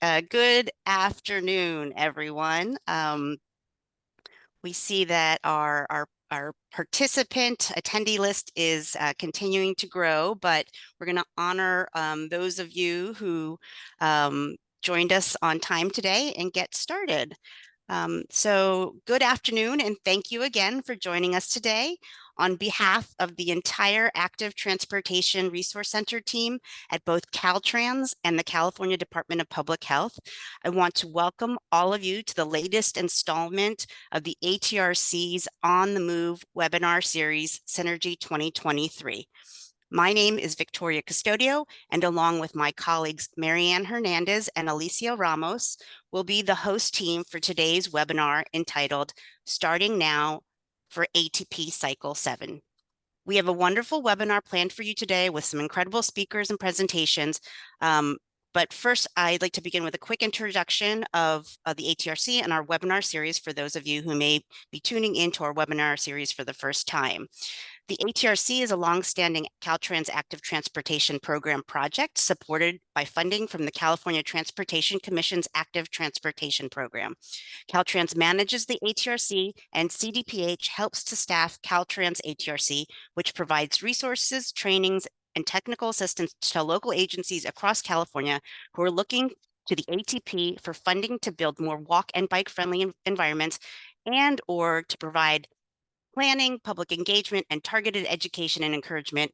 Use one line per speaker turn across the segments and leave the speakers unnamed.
Good afternoon, everyone. We see that our participant attendee list is continuing to grow, but we're going to honor those of you who joined us on time today and get started. So good afternoon, and thank you again for joining us today. On behalf of the entire Active Transportation Resource Center team at both Caltrans and the California Department of Public Health, I want to welcome all of you to the latest installment of the ATRC's On the Move webinar series, Synergy 2023. My name is Victoria Custodio, and along with my colleagues Marianne Hernandez and Alicia Ramos, will be the host team for today's webinar entitled Starting Now for ATP Cycle 7. We have a wonderful webinar planned for you today with some incredible speakers and presentations. But first, I'd like to begin with a quick introduction of the ATRC and our webinar series for those of you who may be tuning into our webinar series for the first time. The ATRC is a longstanding Caltrans Active Transportation Program project supported by funding from the California Transportation Commission's Active Transportation Program. Caltrans manages the ATRC, and CDPH helps to staff Caltrans ATRC, which provides resources, trainings, and technical assistance to local agencies across California who are looking to the ATP for funding to build more walk and bike friendly environments and or to provide planning, public engagement, and targeted education and encouragement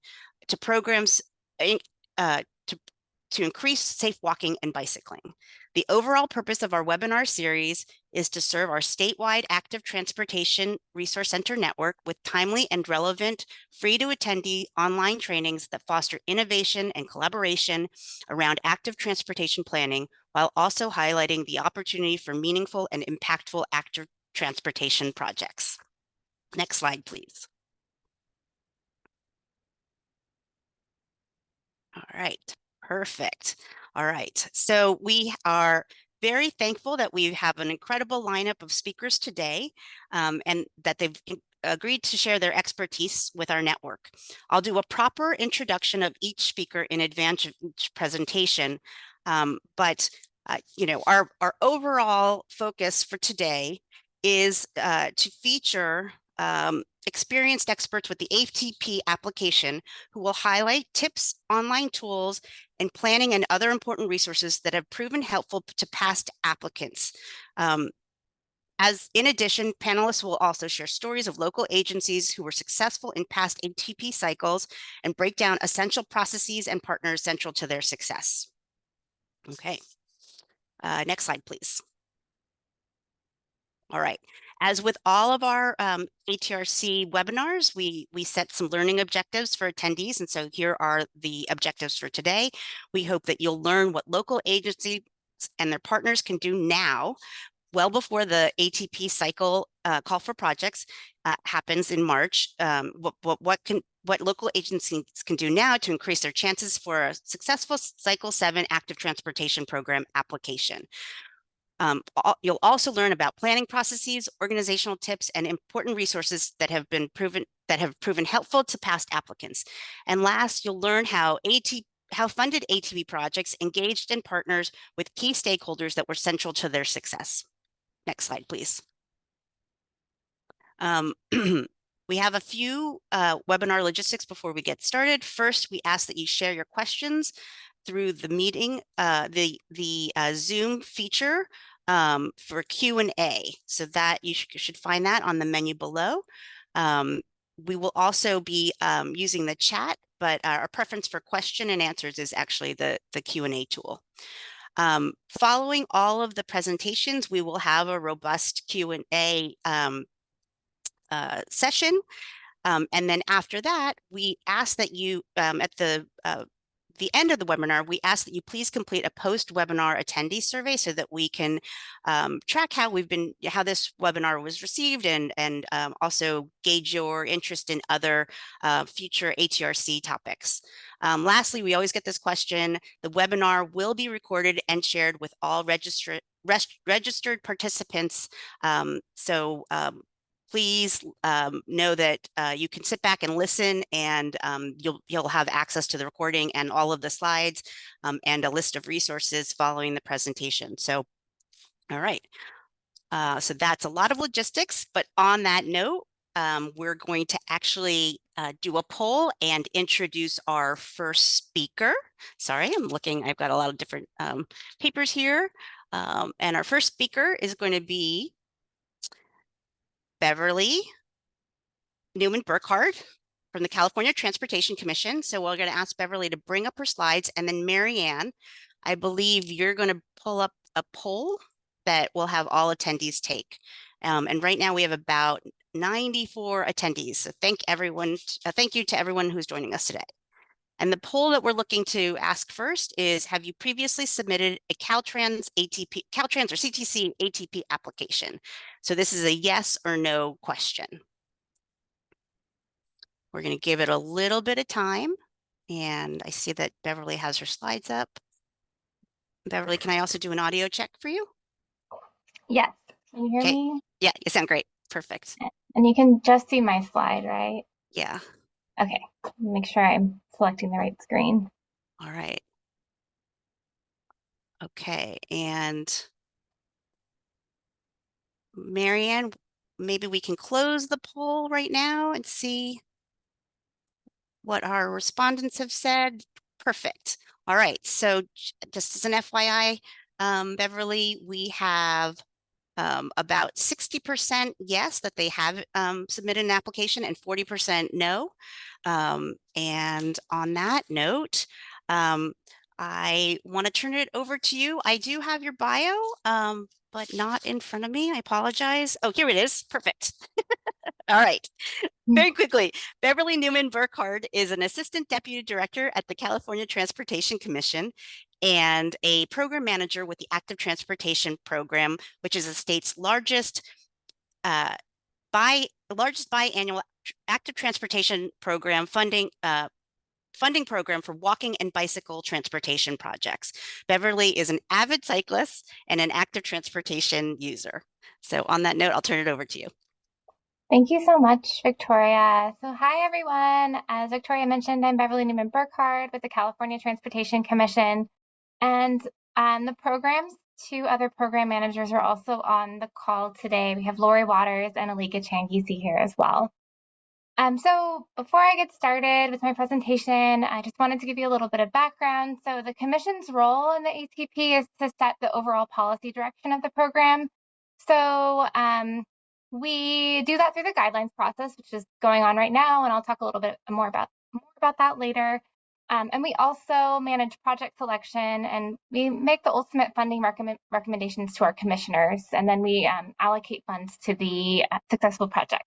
to programs to increase safe walking and bicycling. The overall purpose of our webinar series is to serve our statewide Active Transportation Resource Center network with timely and relevant free-to-attendee online trainings that foster innovation and collaboration around active transportation planning, while also highlighting the opportunity for meaningful and impactful active transportation projects. Next slide, please. All right, perfect. All right, so we are very thankful that we have an incredible lineup of speakers today and that they've agreed to share their expertise with our network. I'll do a proper introduction of each speaker in advance of each presentation, but you know, our overall focus for today is to feature experienced experts with the ATP application who will highlight tips, online tools, and planning and other important resources that have proven helpful to past applicants. As in addition, panelists will also share stories of local agencies who were successful in past ATP cycles and break down essential processes and partners central to their success. Okay, next slide, please. All right. As with all of our ATRC webinars, we set some learning objectives for attendees. And so here are the objectives for today. We hope that you'll learn what local agencies and their partners can do now, well before the ATP cycle call for projects happens in March. What local agencies can do now to increase their chances for a successful Cycle 7 Active Transportation Program application. You'll also learn about planning processes, organizational tips, and important resources that have proven helpful to past applicants. And last, you'll learn how funded ATP projects engaged in partners with key stakeholders that were central to their success. Next slide, please. We have a few webinar logistics before we get started. First, we ask that you share your questions through the meeting, the Zoom feature for Q&A. So that you should find that on the menu below. We will also be using the chat, but our preference for question and answers is actually the Q&A tool. Following all of the presentations, we will have a robust Q&A session. And then after that, we ask that you, at the end of the webinar, we ask that you please complete a post-webinar attendee survey so that we can track how this webinar was received and also gauge your interest in other future ATRC topics. Lastly, we always get this question. The webinar will be recorded and shared with all registered participants. please know that you can sit back and listen, and you'll have access to the recording and all of the slides and a list of resources following the presentation. So, all right. So that's a lot of logistics, but on that note, we're going to actually do a poll and introduce our first speaker. Sorry, I've got a lot of different papers here. And our first speaker is going to be Beverly Newman-Burkhardt from the California Transportation Commission. So we're going to ask Beverly to bring up her slides, and then Marianne, I believe you're going to pull up a poll that will have all attendees take. And right now we have about 94 attendees. So thank you to everyone who's joining us today. And the poll that we're looking to ask first is, have you previously submitted a Caltrans or CTC ATP application? So this is a yes or no question. We're going to give it a little bit of time. And I see that Beverly has her slides up. Beverly, can I also do an audio check for you?
Yes. Can you hear me?
Yeah, you sound great. Perfect.
And you can just see my slide, right?
Yeah.
Okay. Make sure I'm selecting the right screen.
All right. Okay. And Marianne, maybe we can close the poll right now and see what our respondents have said. Perfect. All right. So just as an FYI, Beverly, we have about 60% yes, that they have submitted an application, and 40% no. And on that note, I want to turn it over to you. I do have your bio, but not in front of me. I apologize. Oh, here it is. Perfect. All right. Very quickly, Beverly Newman-Burkhardt is an Assistant Deputy Director at the California Transportation Commission and a program manager with the Active Transportation Program, which is the state's largest biannual active transportation program funding program for walking and bicycle transportation projects. Beverly is an avid cyclist and an active transportation user. So on that note, I'll turn it over to you.
Thank you so much, Victoria. So hi, everyone. As Victoria mentioned, I'm Beverly Newman-Burkhardt with the California Transportation Commission. And the program's two other program managers are also on the call today. We have Lori Waters and Alika Changisi here as well. So before I get started with my presentation, I just wanted to give you a little bit of background. So the Commission's role in the ATP is to set the overall policy direction of the program. So we do that through the guidelines process, which is going on right now, and I'll talk a little bit more about that later. And we also manage project selection, and we make the ultimate funding recommendations to our commissioners, and then we allocate funds to the successful project.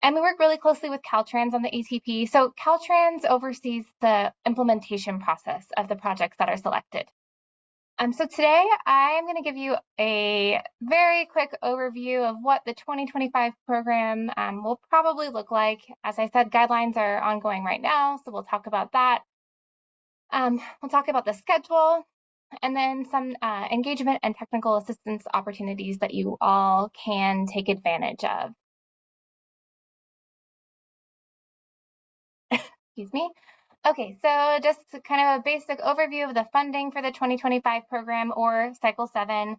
And we work really closely with Caltrans on the ATP. So Caltrans oversees the implementation process of the projects that are selected. So today I'm going to give you a very quick overview of what the 2025 program will probably look like. As I said, guidelines are ongoing right now, so we'll talk about that. We'll talk about the schedule, and then some engagement and technical assistance opportunities that you all can take advantage of. Excuse me. Okay, so just kind of a basic overview of the funding for the 2025 program, or Cycle 7.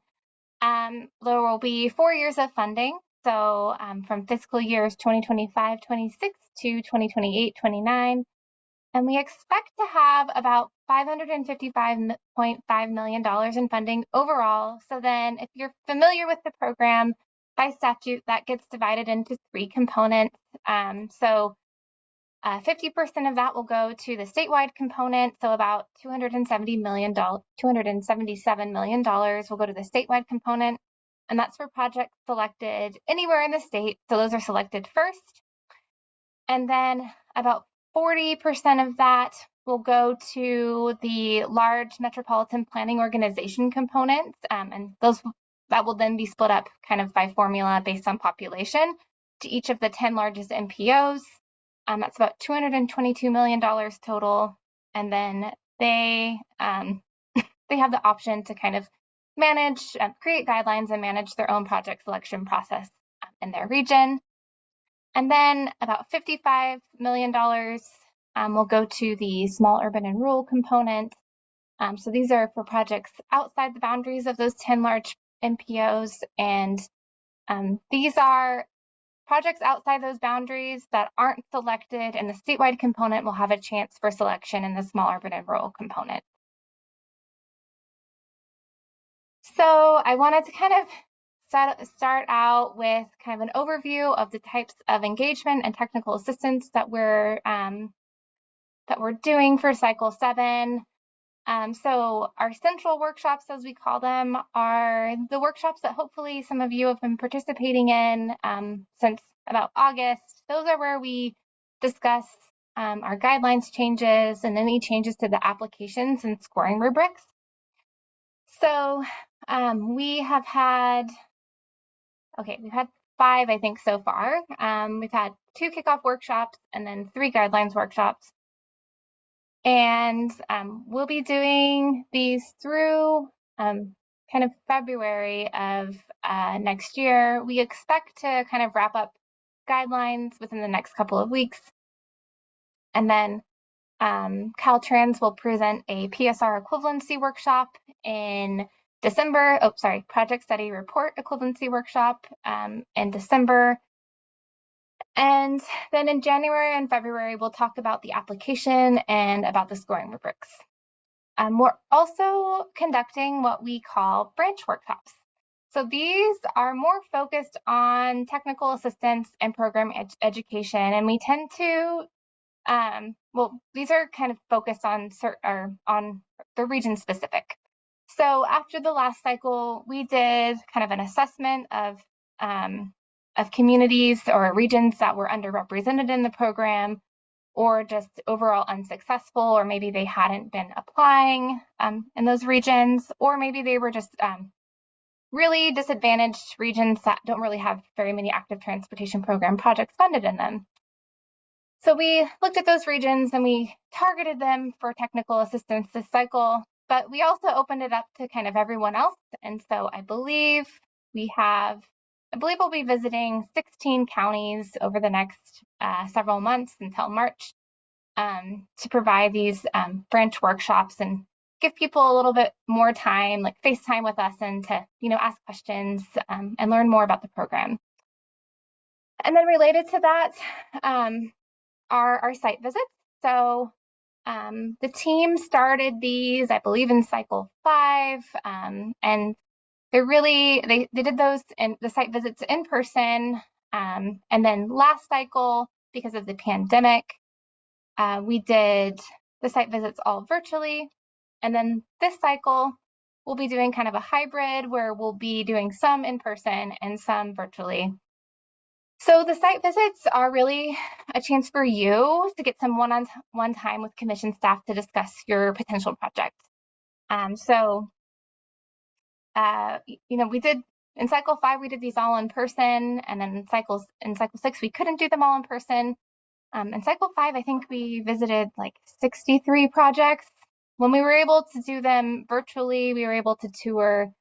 There will be 4 years of funding, so from fiscal years 2025-26 to 2028-29. And we expect to have about $555.5 million in funding overall. So then if you're familiar with the program, by statute, that gets divided into 3 components. 50% of that will go to the statewide component, so about $277 million will go to the statewide component, and that's for projects selected anywhere in the state, so those are selected first. And then about 40% of that will go to the large metropolitan planning organization components, and that will then be split up kind of by formula based on population to each of the 10 largest MPOs. That's about $222 million total, and then they have the option to kind of manage, create guidelines and manage their own project selection process in their region. And then about $55 million will go to the small urban and rural component. So these are for projects outside the boundaries of those 10 large MPOs. And these are projects outside those boundaries that aren't selected, and the statewide component will have a chance for selection in the small urban and rural component. So I wanted to kind of start out with kind of an overview of the types of engagement and technical assistance that we're doing for Cycle 7. So our central workshops, as we call them, are the workshops that hopefully some of you have been participating in since about August. Those are where we discuss our guidelines changes and any changes to the applications and scoring rubrics. So we have had, we've had 5, I think, so far. We've had 2 kickoff workshops and then 3 guidelines workshops. And we'll be doing these through kind of February of next year. We expect to kind of wrap up guidelines within the next couple of weeks. And then Caltrans will present a PSR equivalency workshop in December. Project Study Report equivalency workshop in December. And then in January and February, we'll talk about the application and about the scoring rubrics. We're also conducting what we call branch workshops. So these are more focused on technical assistance and program education, and we tend to, these are kind of focused on the region specific. So after the last cycle, we did kind of an assessment of communities or regions that were underrepresented in the program, or just overall unsuccessful, or maybe they hadn't been applying in those regions, or maybe they were just really disadvantaged regions that don't really have very many active transportation program projects funded in them. So we looked at those regions and we targeted them for technical assistance this cycle, but we also opened it up to kind of everyone else. And so I believe we'll be visiting 16 counties over the next several months until March to provide these branch workshops and give people a little bit more time, like FaceTime with us, and to ask questions and learn more about the program. And then related to that are our site visits. So the team started these, I believe, in cycle 5, and they did those and the site visits in person. And then last cycle, because of the pandemic, we did the site visits all virtually. And then this cycle, we'll be doing kind of a hybrid where we'll be doing some in person and some virtually. So the site visits are really a chance for you to get some one-on-one time with commission staff to discuss your potential project. We did in cycle 5, we did these all in person, and then in cycle 6, we couldn't do them all in person. In cycle 5, I think we visited like 63 projects. When we were able to do them virtually, we were able to tour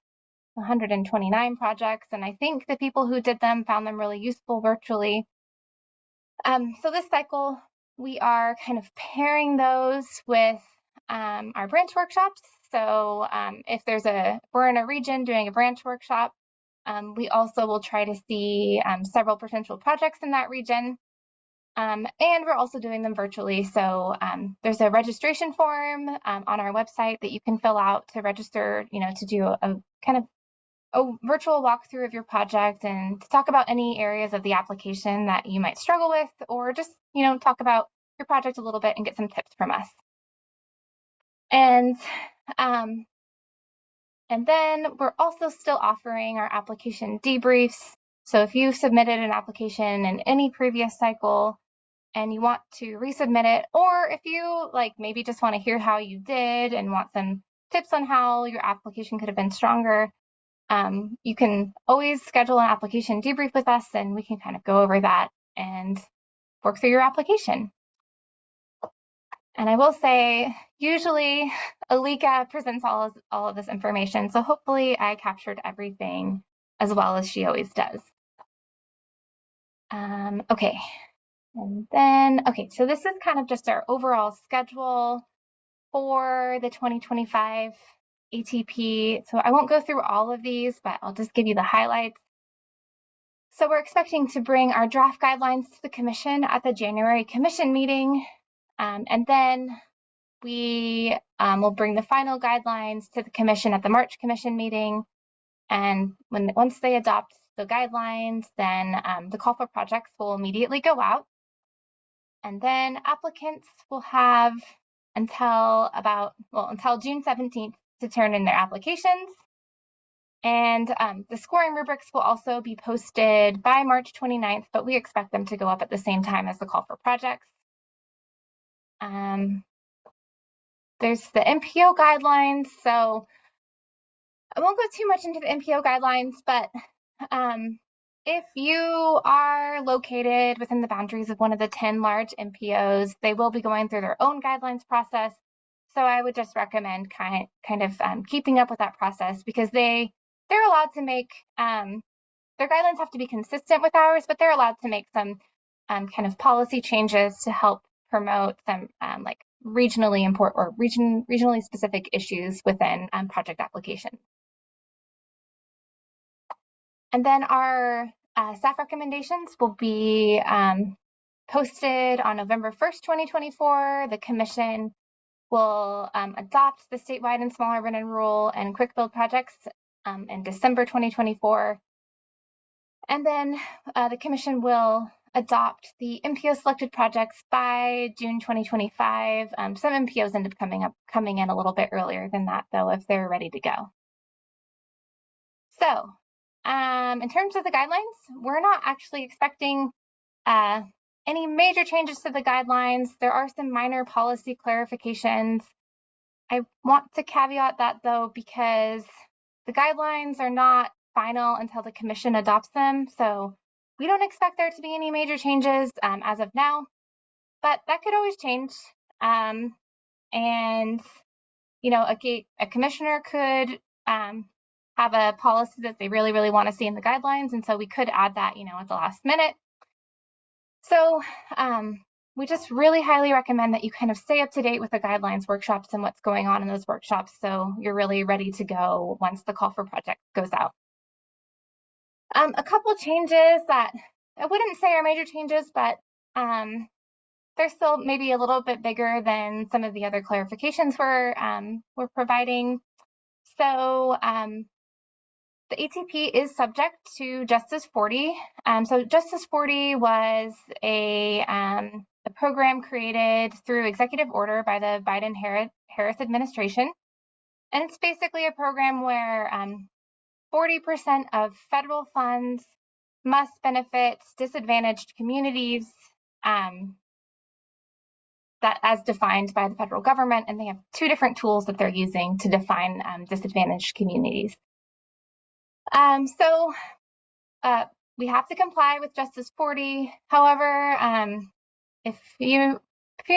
129 projects, and I think the people who did them found them really useful virtually. So this cycle, we are kind of pairing those with our branch workshops. So if we're in a region doing a branch workshop, we also will try to see several potential projects in that region. And we're also doing them virtually. So there's a registration form on our website that you can fill out to register, to do a kind of a virtual walkthrough of your project and to talk about any areas of the application that you might struggle with, or just, talk about your project a little bit and get some tips from us. And then we're also still offering our application debriefs. So if you submitted an application in any previous cycle and you want to resubmit it, or if you maybe just want to hear how you did and want some tips on how your application could have been stronger, you can always schedule an application debrief with us, and we can kind of go over that and work through your application. And I will say, usually Alika presents all of this information, so hopefully I captured everything as well as she always does. Okay, and then, okay, so this is kind of just our overall schedule for the 2025 ATP. So I won't go through all of these, but I'll just give you the highlights. So we're expecting to bring our draft guidelines to the commission at the January commission meeting. And then we will bring the final guidelines to the commission at the March commission meeting. And once they adopt the guidelines, then the call for projects will immediately go out. And then applicants will have until June 17th to turn in their applications. And the scoring rubrics will also be posted by March 29th, but we expect them to go up at the same time as the call for projects. There's the MPO guidelines. So I won't go too much into the MPO guidelines, but if you are located within the boundaries of one of the 10 large MPOs, they will be going through their own guidelines process. So I would just recommend kind of keeping up with that process, because they're allowed to make, their guidelines have to be consistent with ours, but they're allowed to make some kind of policy changes to help promote some like regionally important or regionally specific issues within project applications. And then our staff recommendations will be posted on November 1st, 2024. The commission will adopt the statewide and small urban and rural and quick build projects in December 2024. And then the commission will adopt the MPO selected projects by June 2025. Some MPOs end up coming in a little bit earlier than that, though, if they're ready to go. So in terms of the guidelines, we're not actually expecting any major changes to the guidelines. There are some minor policy clarifications. I want to caveat that, though, because the guidelines are not final until the commission adopts them. So we don't expect there to be any major changes as of now, but that could always change. And, you know, a commissioner could have a policy that they really, really want to see in the guidelines. And so we could add that, you know, at the last minute. So we just really highly recommend that you kind of stay up to date with the guidelines workshops and what's going on in those workshops, so you're really ready to go once the call for project goes out. A couple changes that I wouldn't say are major changes, but they're still maybe a little bit bigger than some of the other clarifications we're providing. So the ATP is subject to Justice 40. So Justice 40 was a program created through executive order by the Biden-Harris administration. And it's basically a program where 40% of federal funds must benefit disadvantaged communities that as defined by the federal government. And they have two different tools that they're using to define disadvantaged communities. So we have to comply with Justice 40. However, if you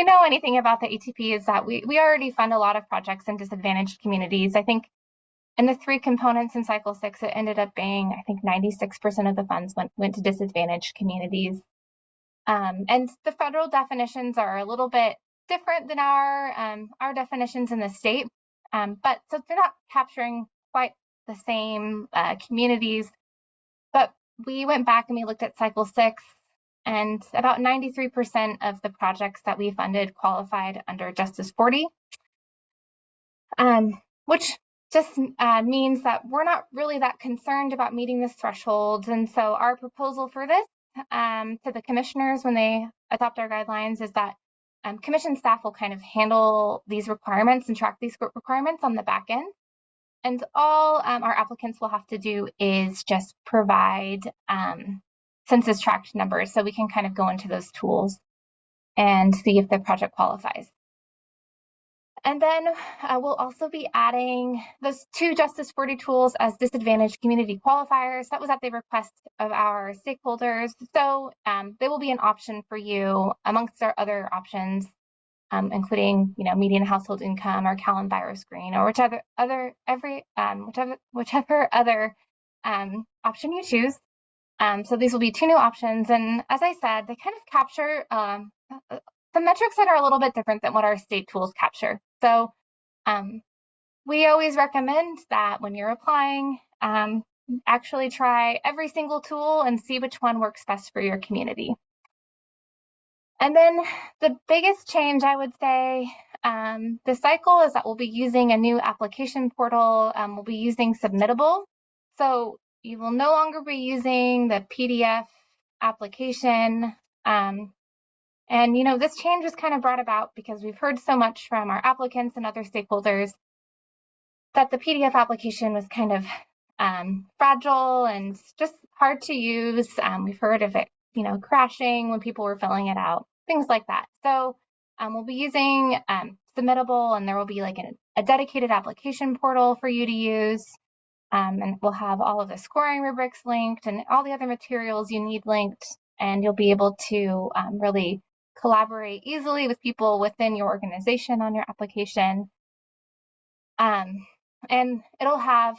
know anything about the ATP, is that we already fund a lot of projects in disadvantaged communities. I think in the 3 components in Cycle 6, it ended up being, I think 96% of the funds went to disadvantaged communities. And the federal definitions are a little bit different than our definitions in the state, but so they're not capturing quite the same communities. But we went back and we looked at Cycle 6, and about 93% of the projects that we funded qualified under Justice 40, which just means that we're not really that concerned about meeting this threshold. And so our proposal for this to the commissioners when they adopt our guidelines is that commission staff will kind of handle these requirements and track these requirements on the back end. And all our applicants will have to do is just provide census tract numbers, so we can kind of go into those tools and see if the project qualifies. And then we'll also be adding those 2 Justice 40 tools as disadvantaged community qualifiers. That was at the request of our stakeholders. So they will be an option for you amongst our other options, including, you know, median household income or Callan virus screen, or whichever other option you choose. So these will be two new options. And as I said, they kind of capture the metrics that are a little bit different than what our state tools capture. So we always recommend that when you're applying, actually try every single tool and see which one works best for your community. And then the biggest change, I would say, the cycle is that we'll be using a new application portal. We'll be using Submittable. So you will no longer be using the PDF application. And, this change was kind of brought about because we've heard so much from our applicants and other stakeholders that the PDF application was kind of fragile and just hard to use. We've heard of it, crashing when people were filling it out, things like that. So we'll be using Submittable, and there will be like a dedicated application portal for you to use. And we'll have all of the scoring rubrics linked and all the other materials you need linked, and you'll be able to really collaborate easily with people within your organization on your application. And it'll have,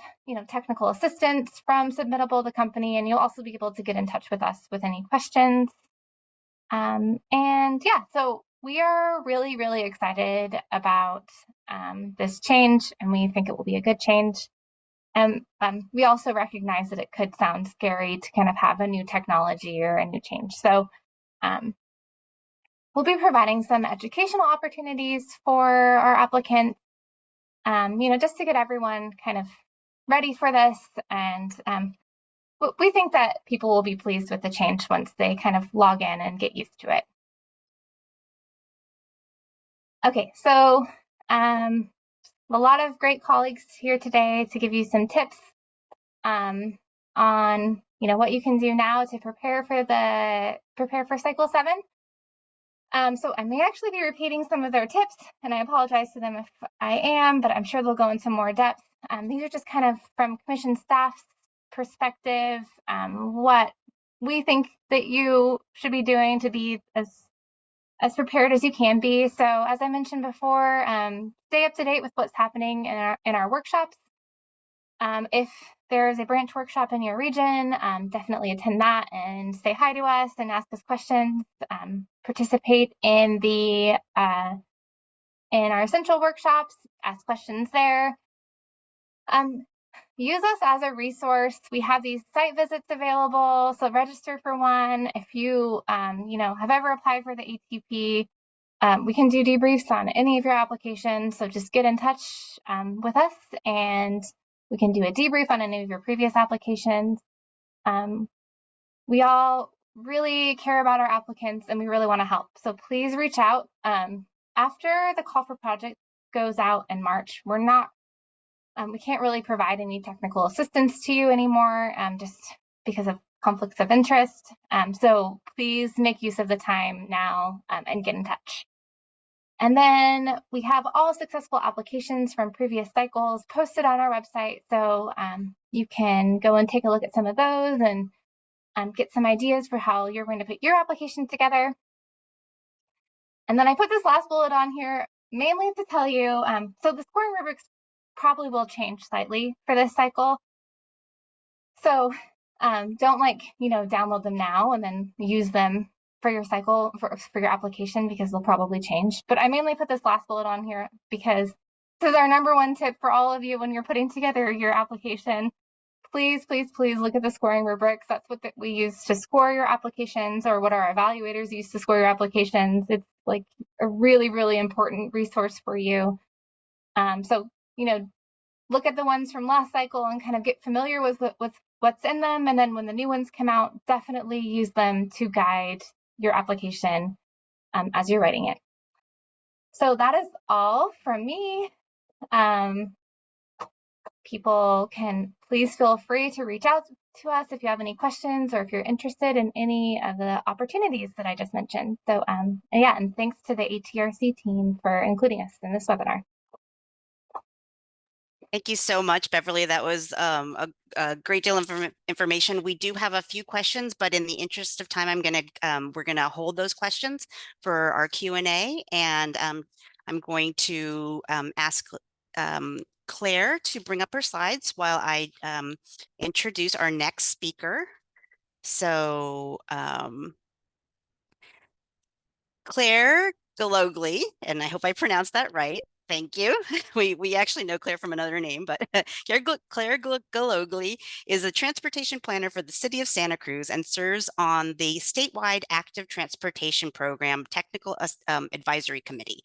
technical assistance from Submittable, the company, and you'll also be able to get in touch with us with any questions. And yeah, so we are really, really excited about this change, and we think it will be a good change. And we also recognize that it could sound scary to kind of have a new technology or a new change. So we'll be providing some educational opportunities for our applicants, just to get everyone kind of ready for this. And we think that people will be pleased with the change once they kind of log in and get used to it. Okay, so a lot of great colleagues here today to give you some tips on what you can do now to prepare for cycle 7. So I may actually be repeating some of their tips, and I apologize to them if I am, but I'm sure they'll go into more depth. These are just kind of from commission staff's perspective, what we think that you should be doing to be as prepared as you can be. So as I mentioned before, stay up to date with what's happening in our workshops. If there's a branch workshop in your region, definitely attend that and say hi to us and ask us questions. Participate in our essential workshops, ask questions there. Use us as a resource. We have these site visits available, so register for one. If you have ever applied for the ATP, we can do debriefs on any of your applications, so just get in touch with us and we can do a debrief on any of your previous applications. We all really care about our applicants and we really want to help, so please reach out. After the call for project goes out in March, we can't really provide any technical assistance to you anymore, just because of conflicts of interest. So please make use of the time now and get in touch. And then we have all successful applications from previous cycles posted on our website. So you can go and take a look at some of those and get some ideas for how you're going to put your application together. And then I put this last bullet on here mainly to tell you, so the scoring rubrics probably will change slightly for this cycle. So don't download them now and then use them for your cycle, for your application, because they'll probably change. But I mainly put this last bullet on here because this is our #1 tip for all of you when you're putting together your application. Please, please, please look at the scoring rubrics. That's what we use to score your applications, or what our evaluators use to score your applications. It's like a really, really important resource for you. So, look at the ones from last cycle and kind of get familiar with what's in them. And then when the new ones come out, definitely use them to guide your application as you're writing it. So that is all from me. People can please feel free to reach out to us if you have any questions or if you're interested in any of the opportunities that I just mentioned. So and thanks to the ATRC team for including us in this webinar.
Thank you so much, Beverly. That was a great deal of information. We do have a few questions, but in the interest of time, we're gonna hold those questions for our Q&A, and I'm going to ask Claire to bring up her slides while I introduce our next speaker. So Claire Galogli, and I hope I pronounced that right. Thank you. We actually know Claire from another name, but Claire Galogli is a transportation planner for the city of Santa Cruz and serves on the statewide active transportation program technical advisory committee.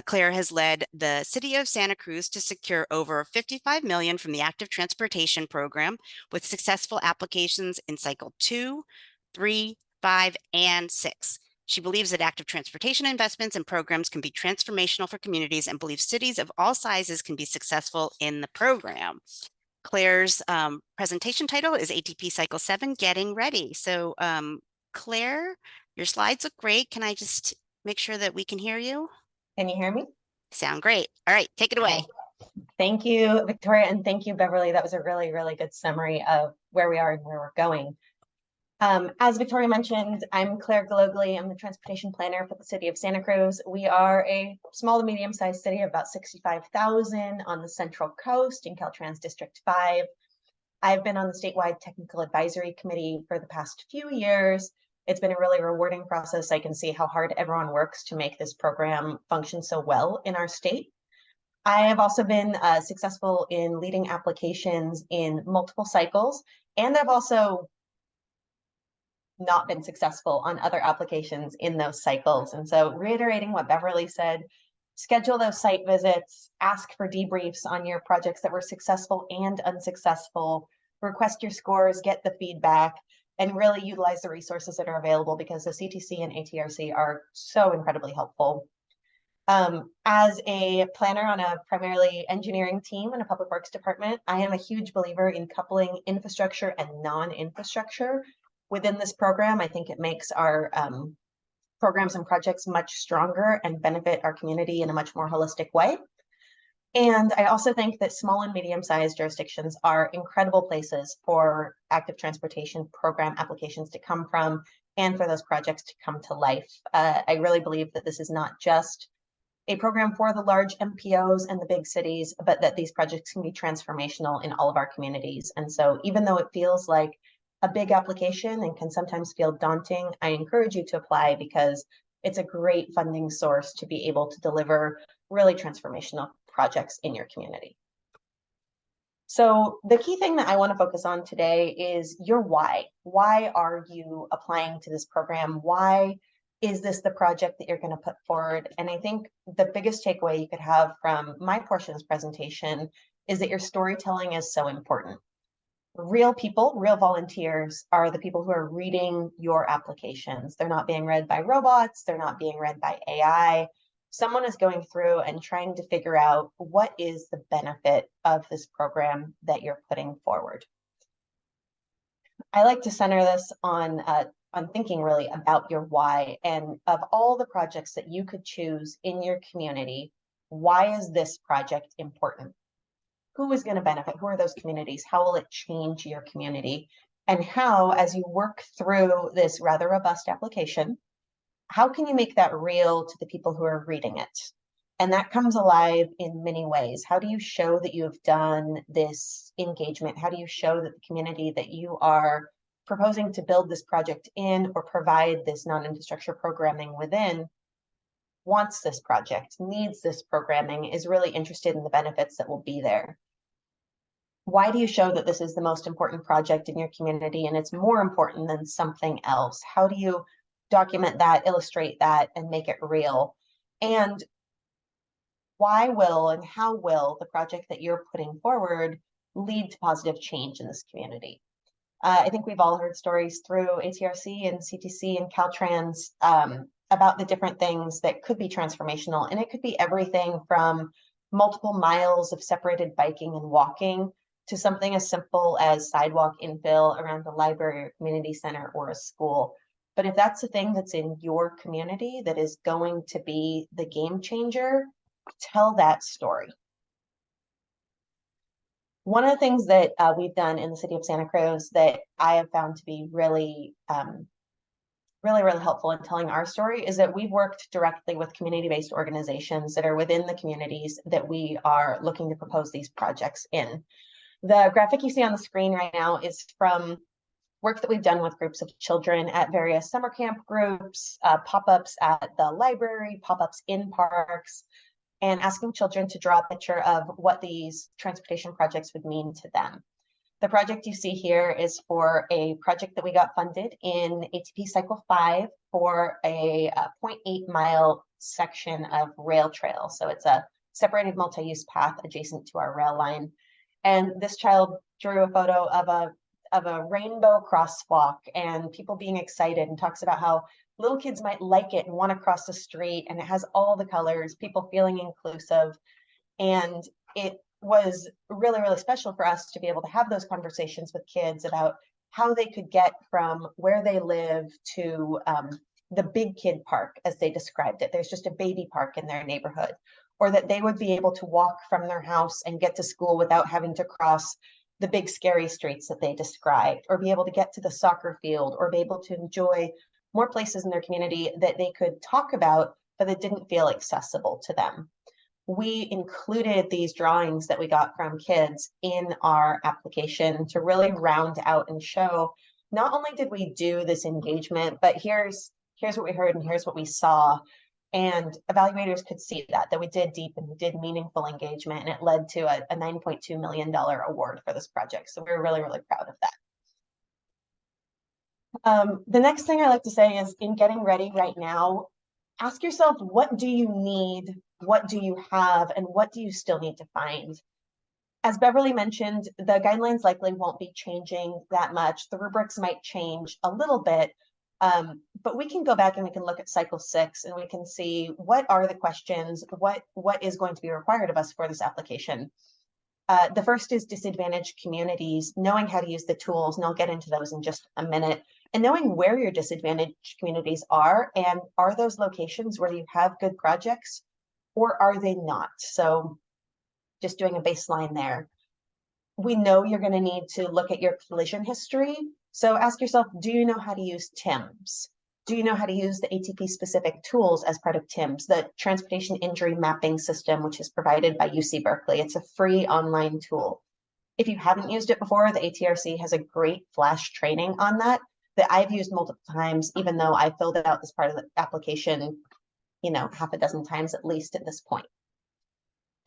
Claire has led the city of Santa Cruz to secure over 55 million from the active transportation program with successful applications in cycle 2, 3, 5, and 6. She believes that active transportation investments and programs can be transformational for communities and believes cities of all sizes can be successful in the program. Claire's presentation title is ATP Cycle 7, Getting Ready. So Claire, your slides look great. Can I just make sure that we can hear you?
Can you hear me?
Sound great. All right, take it away.
Okay. Thank you, Victoria, and thank you, Beverly. That was a really, really good summary of where we are and where we're going. As Victoria mentioned, I'm Claire Galogli. I'm the transportation planner for the city of Santa Cruz. We are a small to medium-sized city of about 65,000 on the Central Coast in Caltrans District 5. I've been on the statewide technical advisory committee for the past few years. It's been a really rewarding process. I can see how hard everyone works to make this program function so well in our state. I have also been successful in leading applications in multiple cycles, and I've also not been successful on other applications in those cycles. And so reiterating what Beverly said, schedule those site visits, ask for debriefs on your projects that were successful and unsuccessful, request your scores, get the feedback, and really utilize the resources that are available because the CTC and ATRC are so incredibly helpful. As a planner on a primarily engineering team in a public works department, I am a huge believer in coupling infrastructure and non-infrastructure within this program. I think it makes our programs and projects much stronger and benefit our community in a much more holistic way. And I also think that small and medium-sized jurisdictions are incredible places for active transportation program applications to come from and for those projects to come to life. I really believe that this is not just a program for the large MPOs and the big cities, but that these projects can be transformational in all of our communities. And so even though it feels like a big application and can sometimes feel daunting, I encourage you to apply because it's a great funding source to be able to deliver really transformational projects in your community. So the key thing that I want to focus on today is your why. Why are you applying to this program? Why is this the project that you're going to put forward? And I think the biggest takeaway you could have from my portion of this presentation is that your storytelling is so important. Real people, real volunteers are the people who are reading your applications. They're not being read by robots. They're not being read by AI. Someone is going through and trying to figure out what is the benefit of this program that you're putting forward. I like to center this on thinking really about your why, and of all the projects that you could choose in your community, why is this project important? Who is going to benefit? Who are those communities? How will it change your community? And how, as you work through this rather robust application, how can you make that real to the people who are reading it? And that comes alive in many ways. How do you show that you have done this engagement? How do you show that the community that you are proposing to build this project in or provide this non-infrastructure programming within wants this project, needs this programming, is really interested in the benefits that will be there? Why do you show that this is the most important project in your community and it's more important than something else? How do you document that, illustrate that, and make it real? And why will and how will the project that you're putting forward lead to positive change in this community? I think we've all heard stories through ATRC and CTC and Caltrans about the different things that could be transformational. And it could be everything from multiple miles of separated biking and walking to something as simple as sidewalk infill around a library or community center or a school. But if that's the thing that's in your community that is going to be the game changer, tell that story. One of the things that we've done in the city of Santa Cruz that I have found to be really, really helpful in telling our story is that we've worked directly with community-based organizations that are within the communities that we are looking to propose these projects in. The graphic you see on the screen right now is from work that we've done with groups of children at various summer camp groups, pop-ups at the library, pop-ups in parks, and asking children to draw a picture of what these transportation projects would mean to them. The project you see here is for a project that we got funded in ATP Cycle 5 for a 0.8 mile section of rail trail. So it's a separated multi-use path adjacent to our rail line. And this child drew a photo of a rainbow crosswalk and people being excited, and talks about how little kids might like it and want to cross the street, and it has all the colors, people feeling inclusive. And it was really, really special for us to be able to have those conversations with kids about how they could get from where they live to the big kid park, as they described it. There's just a baby park in their neighborhood, or that they would be able to walk from their house and get to school without having to cross the big scary streets that they described, or be able to get to the soccer field, or be able to enjoy more places in their community that they could talk about, but that didn't feel accessible to them. We included these drawings that we got from kids in our application to really round out and show, not only did we do this engagement, but here's what we heard and here's what we saw. And evaluators could see that we did deep and we did meaningful engagement, and it led to a $9.2 million award for this project. So we're really, really proud of that. The next thing I like to say is, in getting ready right now, ask yourself, what do you need? What do you have? And what do you still need to find? As Beverly mentioned, the guidelines likely won't be changing that much. The rubrics might change a little bit, but we can go back and we can look at cycle 6 and we can see what are the questions, what is going to be required of us for this application. The first is disadvantaged communities, knowing how to use the tools, and I'll get into those in just a minute, and knowing where your disadvantaged communities are, and are those locations where you have good projects or are they not? So just doing a baseline there. We know you're going to need to look at your collision history. So ask yourself, do you know how to use TIMS? Do you know how to use the ATP specific tools as part of TIMS, the Transportation Injury Mapping System, which is provided by UC Berkeley? It's a free online tool. If you haven't used it before, the ATRC has a great flash training on that I've used multiple times, even though I filled it out as part of the application, half a dozen times at least at this point.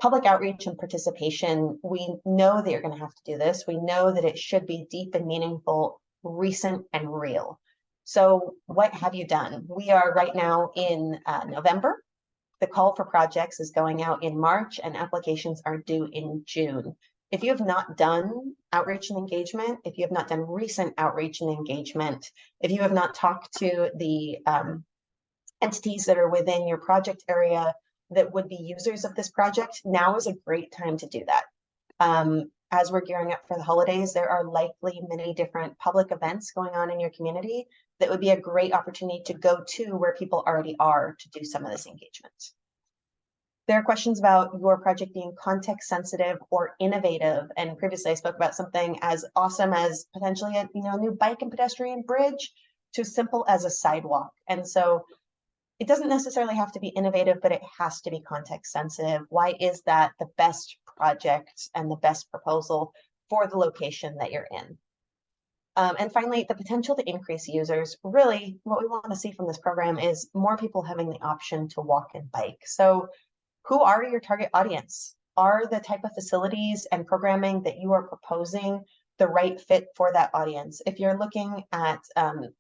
Public outreach and participation, we know that you're going to have to do this. We know that it should be deep and meaningful, recent and real. So what have you done? We are right now in November. The call for projects is going out in March, and applications are due in June. If you have not done outreach and engagement, if you have not done recent outreach and engagement, if you have not talked to the entities that are within your project area that would be users of this project, now is a great time to do that. As we're gearing up for the holidays, there are likely many different public events going on in your community that would be a great opportunity to go to where people already are to do some of this engagement. There are questions about your project being context sensitive or innovative. And previously I spoke about something as awesome as potentially a new bike and pedestrian bridge to as simple as a sidewalk. And so it doesn't necessarily have to be innovative, but it has to be context sensitive. Why is that the best project and the best proposal for the location that you're in? And finally, the potential to increase users. Really, what we want to see from this program is more people having the option to walk and bike. So who are your target audience? Are the type of facilities and programming that you are proposing the right fit for that audience? If you're looking at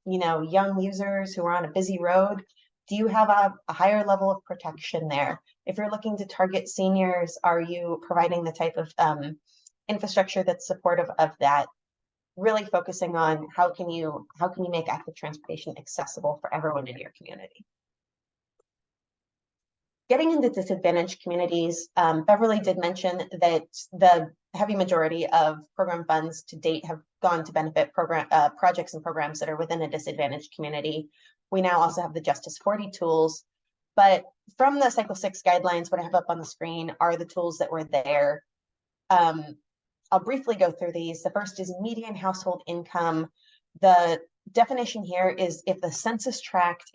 young users who are on a busy road, do you have a higher level of protection there? If you're looking to target seniors, are you providing the type of infrastructure that's supportive of that? Really focusing on how can you make active transportation accessible for everyone in your community. Getting into disadvantaged communities, Beverly did mention that the heavy majority of program funds to date have gone to benefit projects and programs that are within a disadvantaged community. We now also have the Justice 40 tools, but from the Cycle 6 guidelines, what I have up on the screen are the tools that were there. I'll briefly go through these. The first is median household income. The definition here is if the census tract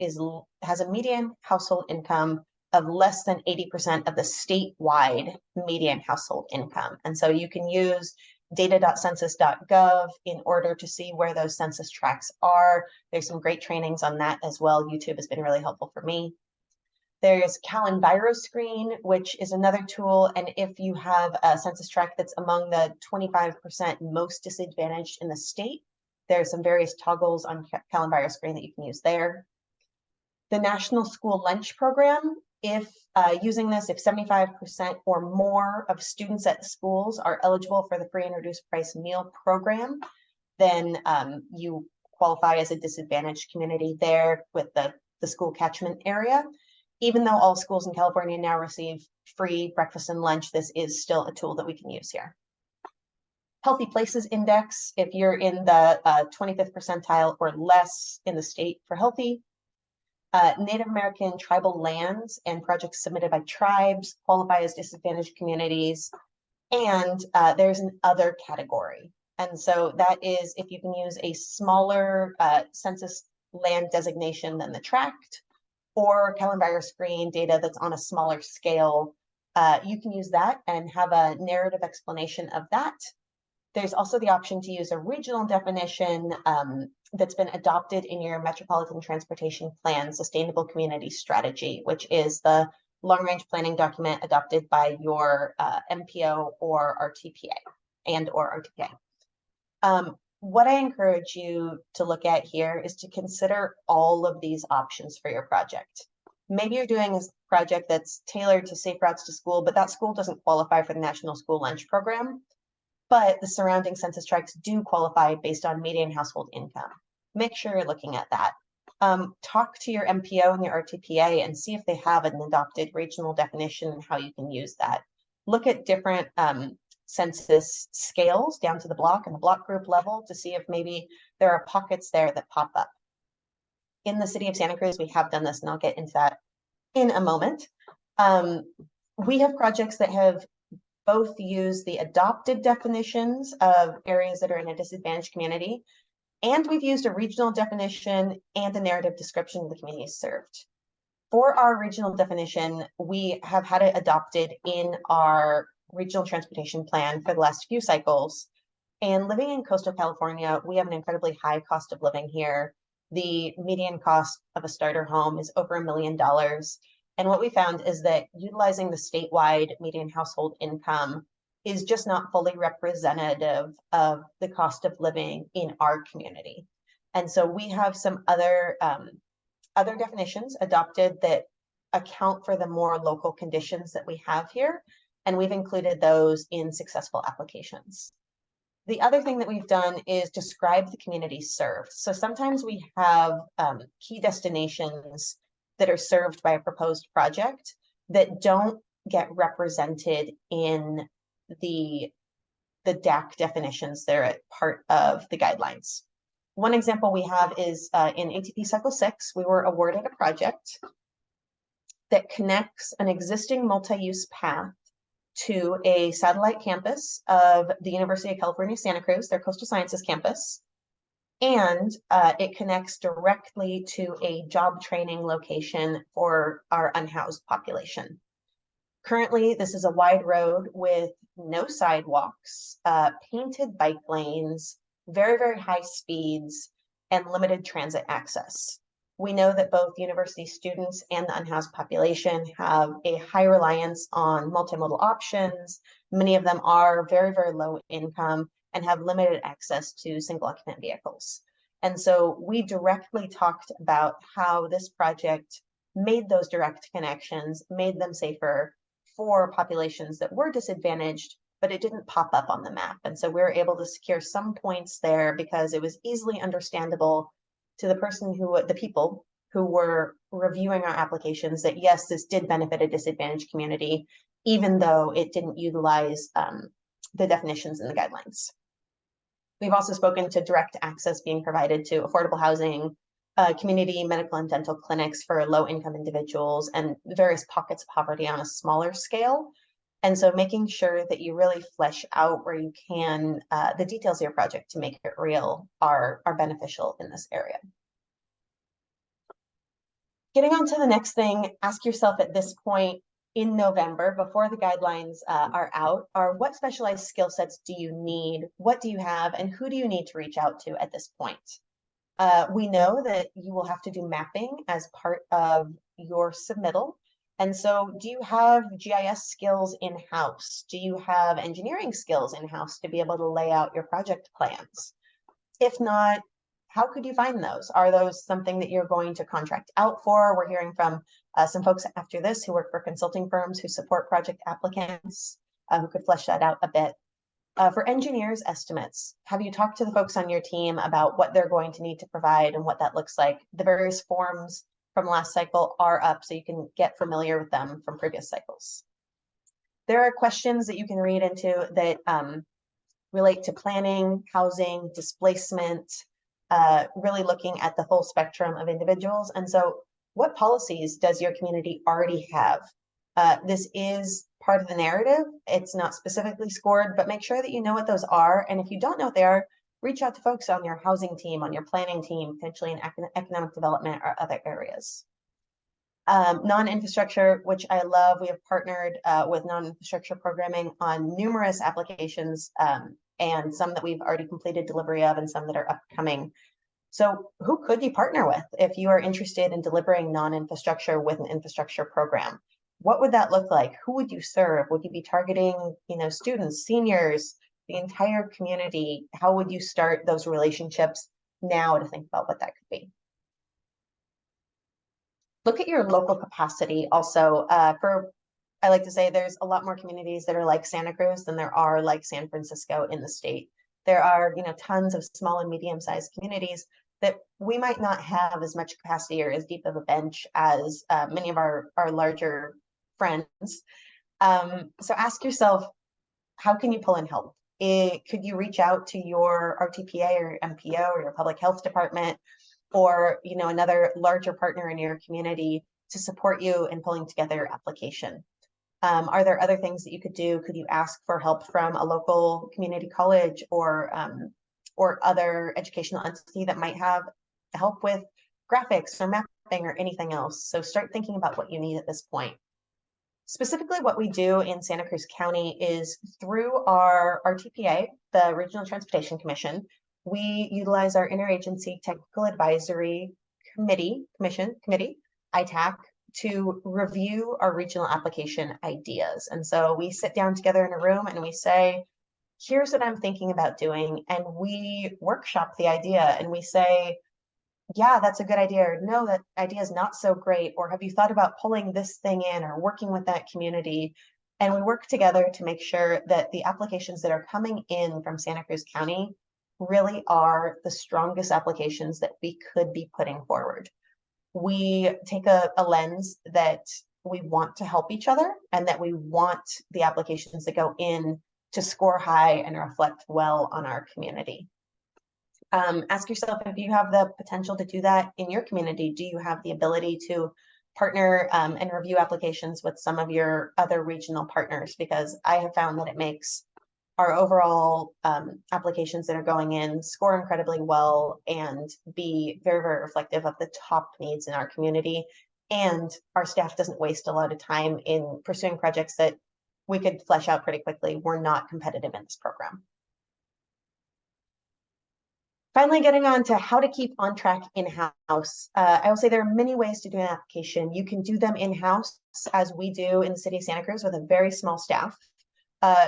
has a median household income of less than 80% of the statewide median household income. And so you can use data.census.gov in order to see where those census tracts are. There's some great trainings on that as well. YouTube has been really helpful for me. There's CalEnviroscreen, which is another tool. And if you have a census tract that's among the 25% most disadvantaged in the state, there's some various toggles on CalEnviroscreen that you can use there. The National School Lunch Program, if using this, if 75% or more of students at schools are eligible for the free and reduced price meal program, then you qualify as a disadvantaged community there with the school catchment area. Even though all schools in California now receive free breakfast and lunch, this is still a tool that we can use here. Healthy Places Index, if you're in the 25th percentile or less in the state for healthy. Native American tribal lands and projects submitted by tribes qualify as disadvantaged communities. And there's an other category. And so that is if you can use a smaller census land designation than the tract, or CalEnviroscreen data that's on a smaller scale, you can use that and have a narrative explanation of that. There's also the option to use a regional definition that's been adopted in your Metropolitan Transportation Plan Sustainable Community Strategy, which is the long-range planning document adopted by your MPO or RTPA or RTPA. What I encourage you to look at here is to consider all of these options for your project. Maybe you're doing a project that's tailored to safe routes to school, but that school doesn't qualify for the National School Lunch Program. But the surrounding census tracts do qualify based on median household income. Make sure you're looking at that. Talk to your MPO and your RTPA and see if they have an adopted regional definition and how you can use that. Look at different census scales down to the block and the block group level to see if maybe there are pockets there that pop up. In the city of Santa Cruz, we have done this, and I'll get into that in a moment. We have projects that have both use the adopted definitions of areas that are in a disadvantaged community, and we've used a regional definition and a narrative description of the communities served. For our regional definition, we have had it adopted in our regional transportation plan for the last few cycles. And living in coastal California, we have an incredibly high cost of living here. The median cost of a starter home is over $1 million. And what we found is that utilizing the statewide median household income is just not fully representative of the cost of living in our community. And so we have some other definitions adopted that account for the more local conditions that we have here. And we've included those in successful applications. The other thing that we've done is describe the communities served. So sometimes we have key destinations that are served by a proposed project that don't get represented in the DAC definitions. They're part of the guidelines. One example we have is in ATP Cycle 6, we were awarded a project that connects an existing multi-use path to a satellite campus of the University of California, Santa Cruz, their Coastal Sciences campus. And it connects directly to a job training location for our unhoused population. Currently, this is a wide road with no sidewalks, painted bike lanes, very, very high speeds, and limited transit access. We know that both university students and the unhoused population have a high reliance on multimodal options. Many of them are very, very low income and have limited access to single occupant vehicles. And so we directly talked about how this project made those direct connections, made them safer for populations that were disadvantaged, but it didn't pop up on the map. And so we were able to secure some points there because it was easily understandable to the people who were reviewing our applications that yes, this did benefit a disadvantaged community, even though it didn't utilize the definitions in the guidelines. We've also spoken to direct access being provided to affordable housing, community medical and dental clinics for low-income individuals, and various pockets of poverty on a smaller scale. And so making sure that you really flesh out where you can the details of your project to make it real are beneficial in this area. Getting on to the next thing, ask yourself at this point, in November, before the guidelines are out, are what specialized skill sets do you need? What do you have? And who do you need to reach out to at this point? We know that you will have to do mapping as part of your submittal. And so do you have GIS skills in-house? Do you have engineering skills in-house to be able to lay out your project plans? If not, how could you find those? Are those something that you're going to contract out for? We're hearing from some folks after this who work for consulting firms who support project applicants, who could flesh that out a bit. For engineers' estimates, have you talked to the folks on your team about what they're going to need to provide and what that looks like? The various forms from last cycle are up, so you can get familiar with them from previous cycles. There are questions that you can read into that relate to planning, housing, displacement, really looking at the full spectrum of individuals. And so what policies does your community already have? This is part of the narrative. It's not specifically scored, but make sure that you know what those are. And if you don't know what they are, reach out to folks on your housing team, on your planning team, potentially in economic development or other areas. Non-infrastructure, which I love. We have partnered with non-infrastructure programming on numerous applications, and some that we've already completed delivery of and some that are upcoming. So who could you partner with if you are interested in delivering non-infrastructure with an infrastructure program? What would that look like? Who would you serve? Would you be targeting, students, seniors, the entire community? How would you start those relationships now to think about what that could be? Look at your local capacity also. I like to say there's a lot more communities that are like Santa Cruz than there are like San Francisco in the state. There are, tons of small and medium-sized communities that we might not have as much capacity or as deep of a bench as many of our larger friends. So ask yourself, how can you pull in help? Could you reach out to your RTPA or MPO or your public health department, or another larger partner in your community to support you in pulling together your application? Are there other things that you could do? Could you ask for help from a local community college or other educational entity that might have help with graphics or mapping or anything else? So start thinking about what you need at this point. Specifically, what we do in Santa Cruz County is through our RTPA, the Regional Transportation Commission, we utilize our Interagency Technical Advisory Committee, ITAC, to review our regional application ideas. And so we sit down together in a room and we say, here's what I'm thinking about doing. And we workshop the idea and we say, yeah, that's a good idea. Or no, that idea is not so great. Or have you thought about pulling this thing in or working with that community? And we work together to make sure that the applications that are coming in from Santa Cruz County really are the strongest applications that we could be putting forward. We take a lens that we want to help each other and that we want the applications that go in to score high and reflect well on our community. Ask yourself if you have the potential to do that in your community. Do you have the ability to partner and review applications with some of your other regional partners? Because I have found that it makes our overall applications that are going in score incredibly well and be very, very reflective of the top needs in our community. And our staff doesn't waste a lot of time in pursuing projects that we could flesh out pretty quickly. We're not competitive in this program. Finally, getting on to how to keep on track in-house. I will say there are many ways to do an application. You can do them in-house, as we do in the city of Santa Cruz with a very small staff.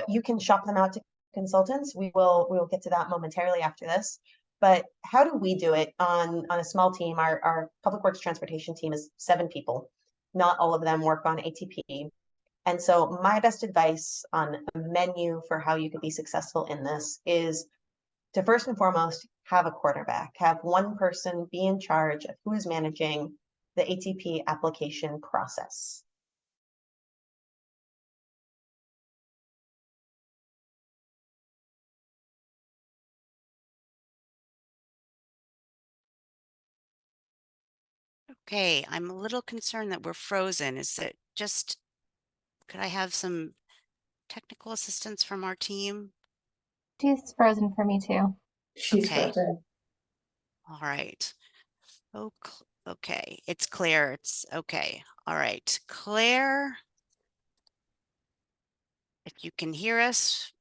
You can shop them out to consultants. We will get to that momentarily after this. But how do we do it on a small team? Our public works transportation team is 7 people. Not all of them work on ATP. And so my best advice on a menu for how you could be successful in this is to first and foremost have a quarterback. Have one person be in charge of who is managing the ATP application process.
Okay, I'm a little concerned that we're frozen. Is it just, could I have some technical assistance from our team?
She's frozen for me too.
She's
Okay.
frozen.
All right. Okay, it's Claire. It's okay. All right, Claire. If you can hear us,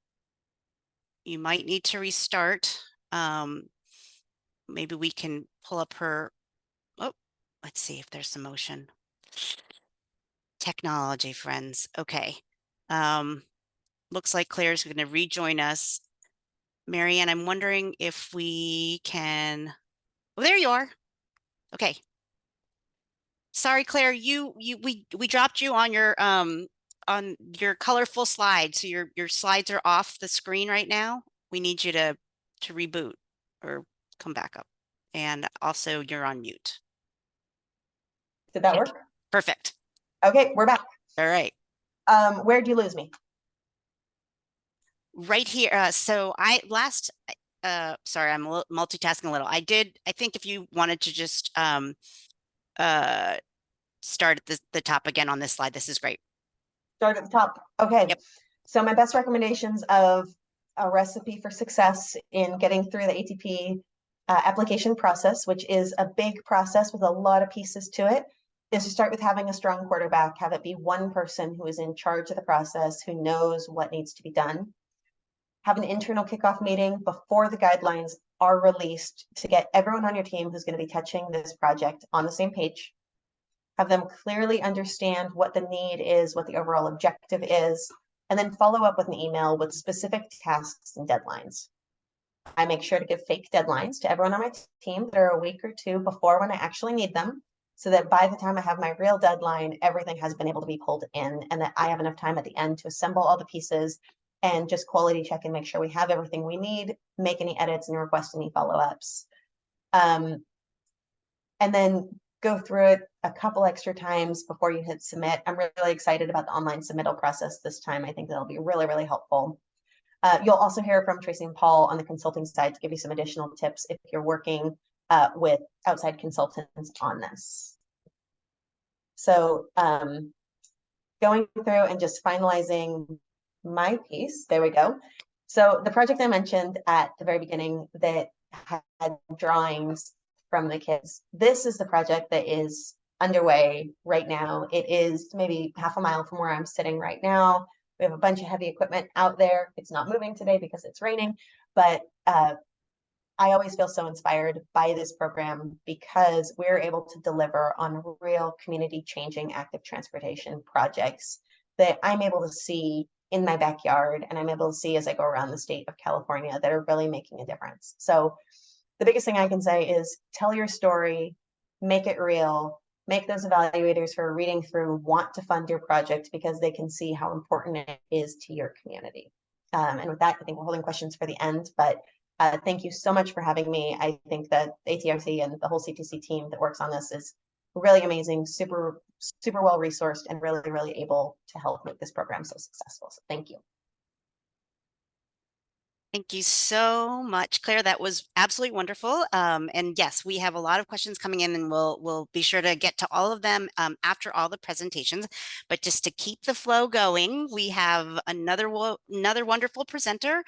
you might need to restart. Maybe we can pull up her. Oh, let's see if there's some motion. Technology, friends. Okay. Looks like Claire's going to rejoin us. Marianne, I'm wondering if we can. Oh, there you are. Okay. Sorry, Claire, we dropped you on your colorful slide. So your slides are off the screen right now. We need you to reboot or come back up. And also you're on mute.
Did that work?
Perfect.
Okay, we're back.
All right.
Where'd you lose me?
Right here. So I last sorry, I'm multitasking a little. I think if you wanted to just start at the top again on this slide, this is great.
Start at the top. Okay.
Yep.
So my best recommendations of a recipe for success in getting through the ATP application process, which is a big process with a lot of pieces to it, is to start with having a strong quarterback, have it be one person who is in charge of the process, who knows what needs to be done. Have an internal kickoff meeting before the guidelines are released to get everyone on your team who's going to be touching this project on the same page. Have them clearly understand what the need is, what the overall objective is, and then follow up with an email with specific tasks and deadlines. I make sure to give fake deadlines to everyone on my team that are a week or two before when I actually need them, so that by the time I have my real deadline, everything has been able to be pulled in and that I have enough time at the end to assemble all the pieces and just quality check and make sure we have everything we need, make any edits and request any follow-ups. And then go through it a couple extra times before you hit submit. I'm really excited about the online submittal process this time. I think that'll be really, really helpful. You'll also hear from Tracy and Paul on the consulting side to give you some additional tips if you're working with outside consultants on this. So going through and just finalizing my piece, there we go. So the project I mentioned at the very beginning that had drawings from the kids, this is the project that is underway right now. It is maybe half a mile from where I'm sitting right now. We have a bunch of heavy equipment out there. It's not moving today because it's raining, but I always feel so inspired by this program because we're able to deliver on real community changing active transportation projects that I'm able to see in my backyard and I'm able to see as I go around the state of California that are really making a difference. So the biggest thing I can say is tell your story, make it real, make those evaluators who are reading through want to fund your project because they can see how important it is to your community. And with that, I think we're holding questions for the end, but thank you so much for having me. I think that ATRC and the whole CTC team that works on this is really amazing, super well resourced and really able to help make this program so successful. So thank you.
Thank you so much, Claire. That was absolutely wonderful. And yes, we have a lot of questions coming in and we'll be sure to get to all of them after all the presentations. But just to keep the flow going, we have another wonderful presenter.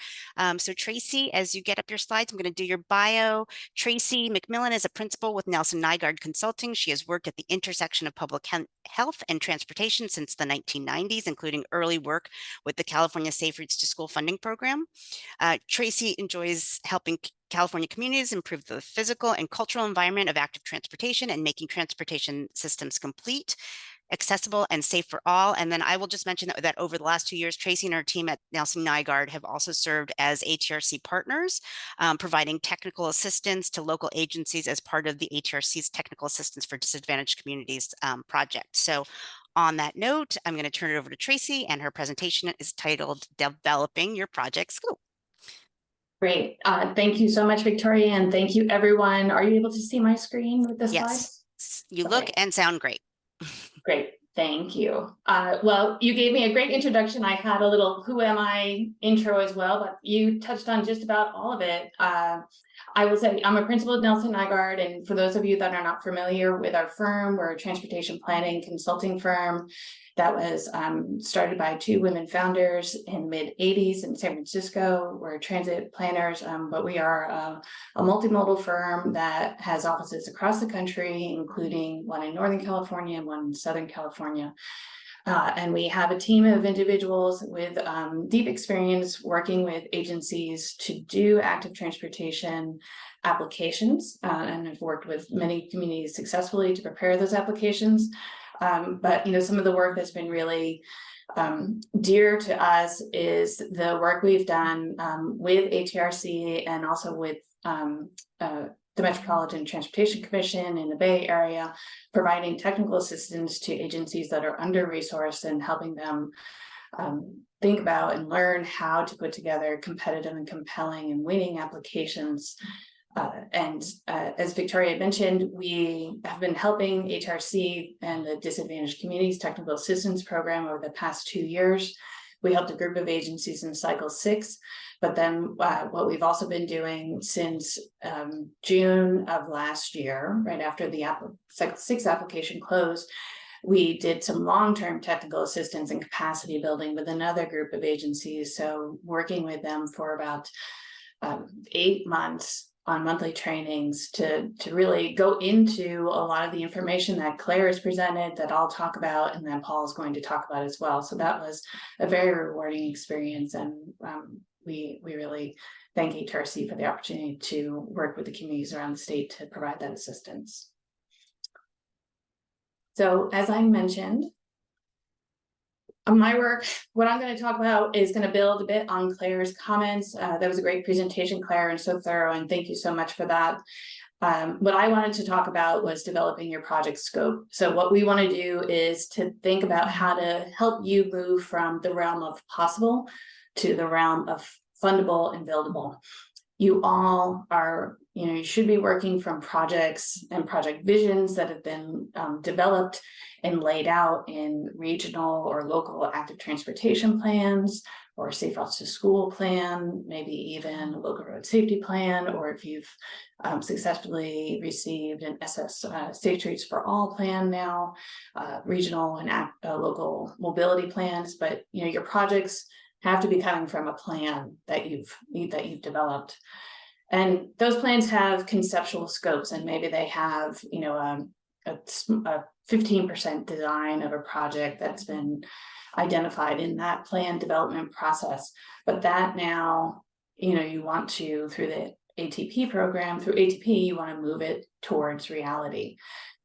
So Tracy, as you get up your slides, I'm going to do your bio. Tracy McMillan is a principal with Nelson Nygaard Consulting. She has worked at the intersection of public health and transportation since the 1990s, including early work with the California Safe Routes to School funding program. Tracy enjoys helping California communities improve the physical and cultural environment of active transportation and making transportation systems complete, accessible, and safe for all. And then I will just mention that over the last 2 years, Tracy and her team at Nelson Nygaard have also served as ATRC partners, providing technical assistance to local agencies as part of the ATRC's Technical Assistance for Disadvantaged Communities project. So on that note, I'm going to turn it over to Tracy, and her presentation is titled Developing Your Project Scope.
Great. Thank you so much, Victoria, and thank you, everyone. Are you able to see my screen with the slides?
Yes, you look and sound great.
Great. Thank you. Well, you gave me a great introduction. I had a little who am I intro as well, but you touched on just about all of it. I will say I'm a principal at Nelson Nygaard, and for those of you that are not familiar with our firm, we're a transportation planning consulting firm that was started by 2 women founders in the mid-80s in San Francisco. We're transit planners, but we are a multimodal firm that has offices across the country, including one in Northern California and one in Southern California. And we have a team of individuals with deep experience working with agencies to do active transportation applications, and I've worked with many communities successfully to prepare those applications. But some of the work that's been really dear to us is the work we've done with ATRC and also with the Metropolitan Transportation Commission in the Bay Area, providing technical assistance to agencies that are under-resourced and helping them think about and learn how to put together competitive and compelling and winning applications. As Victoria mentioned, we have been helping ATRC and the Disadvantaged Communities Technical Assistance Program over the past 2 years. We helped a group of agencies in Cycle 6, but then what we've also been doing since June of last year, right after the Cycle 6 application closed, we did some long-term technical assistance and capacity building with another group of agencies. So working with them for about 8 months on monthly trainings to really go into a lot of the information that Claire has presented, that I'll talk about, and then Paul is going to talk about as well. So that was a very rewarding experience, and we really thank ATRC for the opportunity to work with the communities around the state to provide that assistance. So as I mentioned, my work, what I'm going to talk about is going to build a bit on Claire's comments. That was a great presentation, Claire, and so thorough, and thank you so much for that. What I wanted to talk about was developing your project scope. So what we want to do is to think about how to help you move from the realm of possible to the realm of fundable and buildable. You all are, you should be working from projects and project visions that have been developed and laid out in regional or local active transportation plans, or Safe Routes to School plan, maybe even a local road safety plan, or if you've successfully received an SS Safe Streets for All plan now, regional and local mobility plans. But your projects have to be coming from a plan that you've developed. And those plans have conceptual scopes, and maybe they have, a 15% design of a project that's been identified in that plan development process. But that now, you want to, through the ATP program, through ATP, you want to move it towards reality.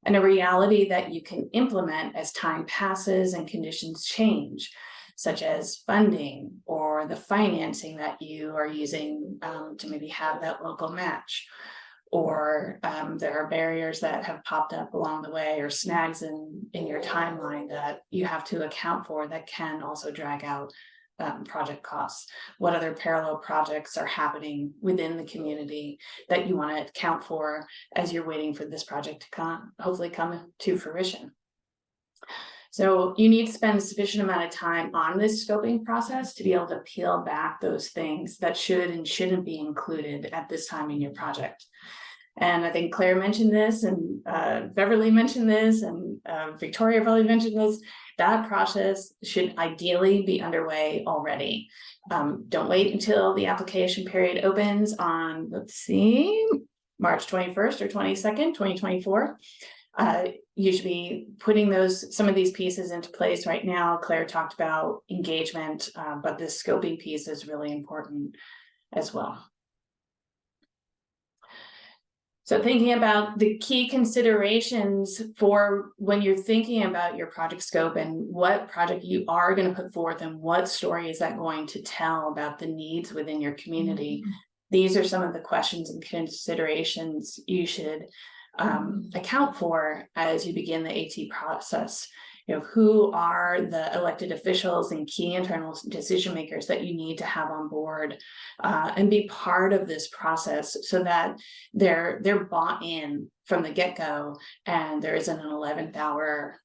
And a reality that you can implement as time passes and conditions change, such as funding or the financing that you are using to maybe have that local match. Or there are barriers that have popped up along the way, or snags in your timeline that you have to account for that can also drag out project costs. What other parallel projects are happening within the community that you want to account for as you're waiting for this project to hopefully come to fruition. So you need to spend a sufficient amount of time on this scoping process to be able to peel back those things that should and shouldn't be included at this time in your project. And I think Claire mentioned this, and Beverly mentioned this, and Victoria probably mentioned this. That process should ideally be underway already. Don't wait until the application period opens on, let's see, March 21st or 22nd, 2024. You should be putting some of these pieces into place right now. Claire talked about engagement, but this scoping piece is really important as well. So thinking about the key considerations for when you're thinking about your project scope and what project you are going to put forth and what story is that going to tell about the needs within your community. These are some of the questions and considerations you should account for as you begin the AT process. Who are the elected officials and key internal decision makers that you need to have on board and be part of this process so that they're bought in from the get-go, and there isn't an 11th hour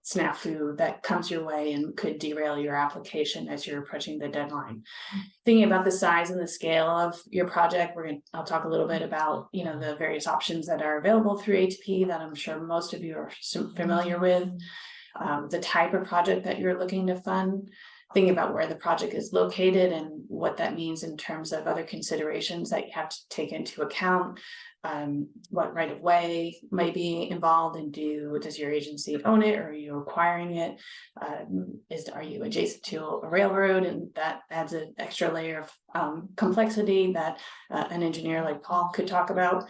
snafu that comes your way and could derail your application as you're approaching the deadline. Thinking about the size and the scale of your project, I'll talk a little bit about the various options that are available through ATP that I'm sure most of you are familiar with, the type of project that you're looking to fund, thinking about where the project is located and what that means in terms of other considerations that you have to take into account. What right of way might be involved, and does your agency own it, or are you acquiring it? Are you adjacent to a railroad? And that adds an extra layer of complexity that an engineer like Paul could talk about.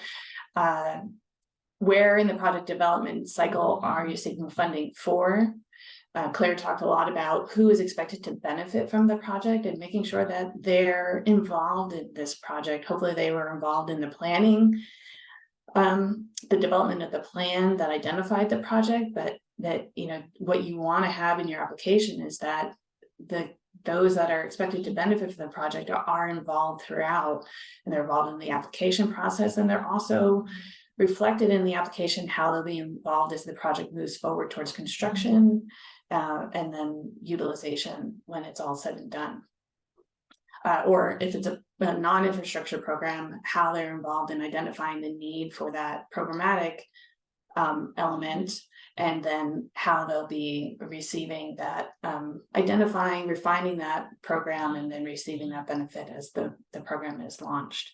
Where in the project development cycle are you seeking funding for? Claire talked a lot about who is expected to benefit from the project and making sure that they're involved in this project. Hopefully they were involved in the planning, the development of the plan that identified the project, but that, you know, what you want to have in your application is that those that are expected to benefit from the project are involved throughout, and they're involved in the application process, and they're also reflected in the application how they'll be involved as the project moves forward towards construction, and then utilization when it's all said and done. Or if it's a non-infrastructure program, how they're involved in identifying the need for that programmatic element, and then how they'll be receiving that, identifying, refining that program, and then receiving that benefit as the program is launched.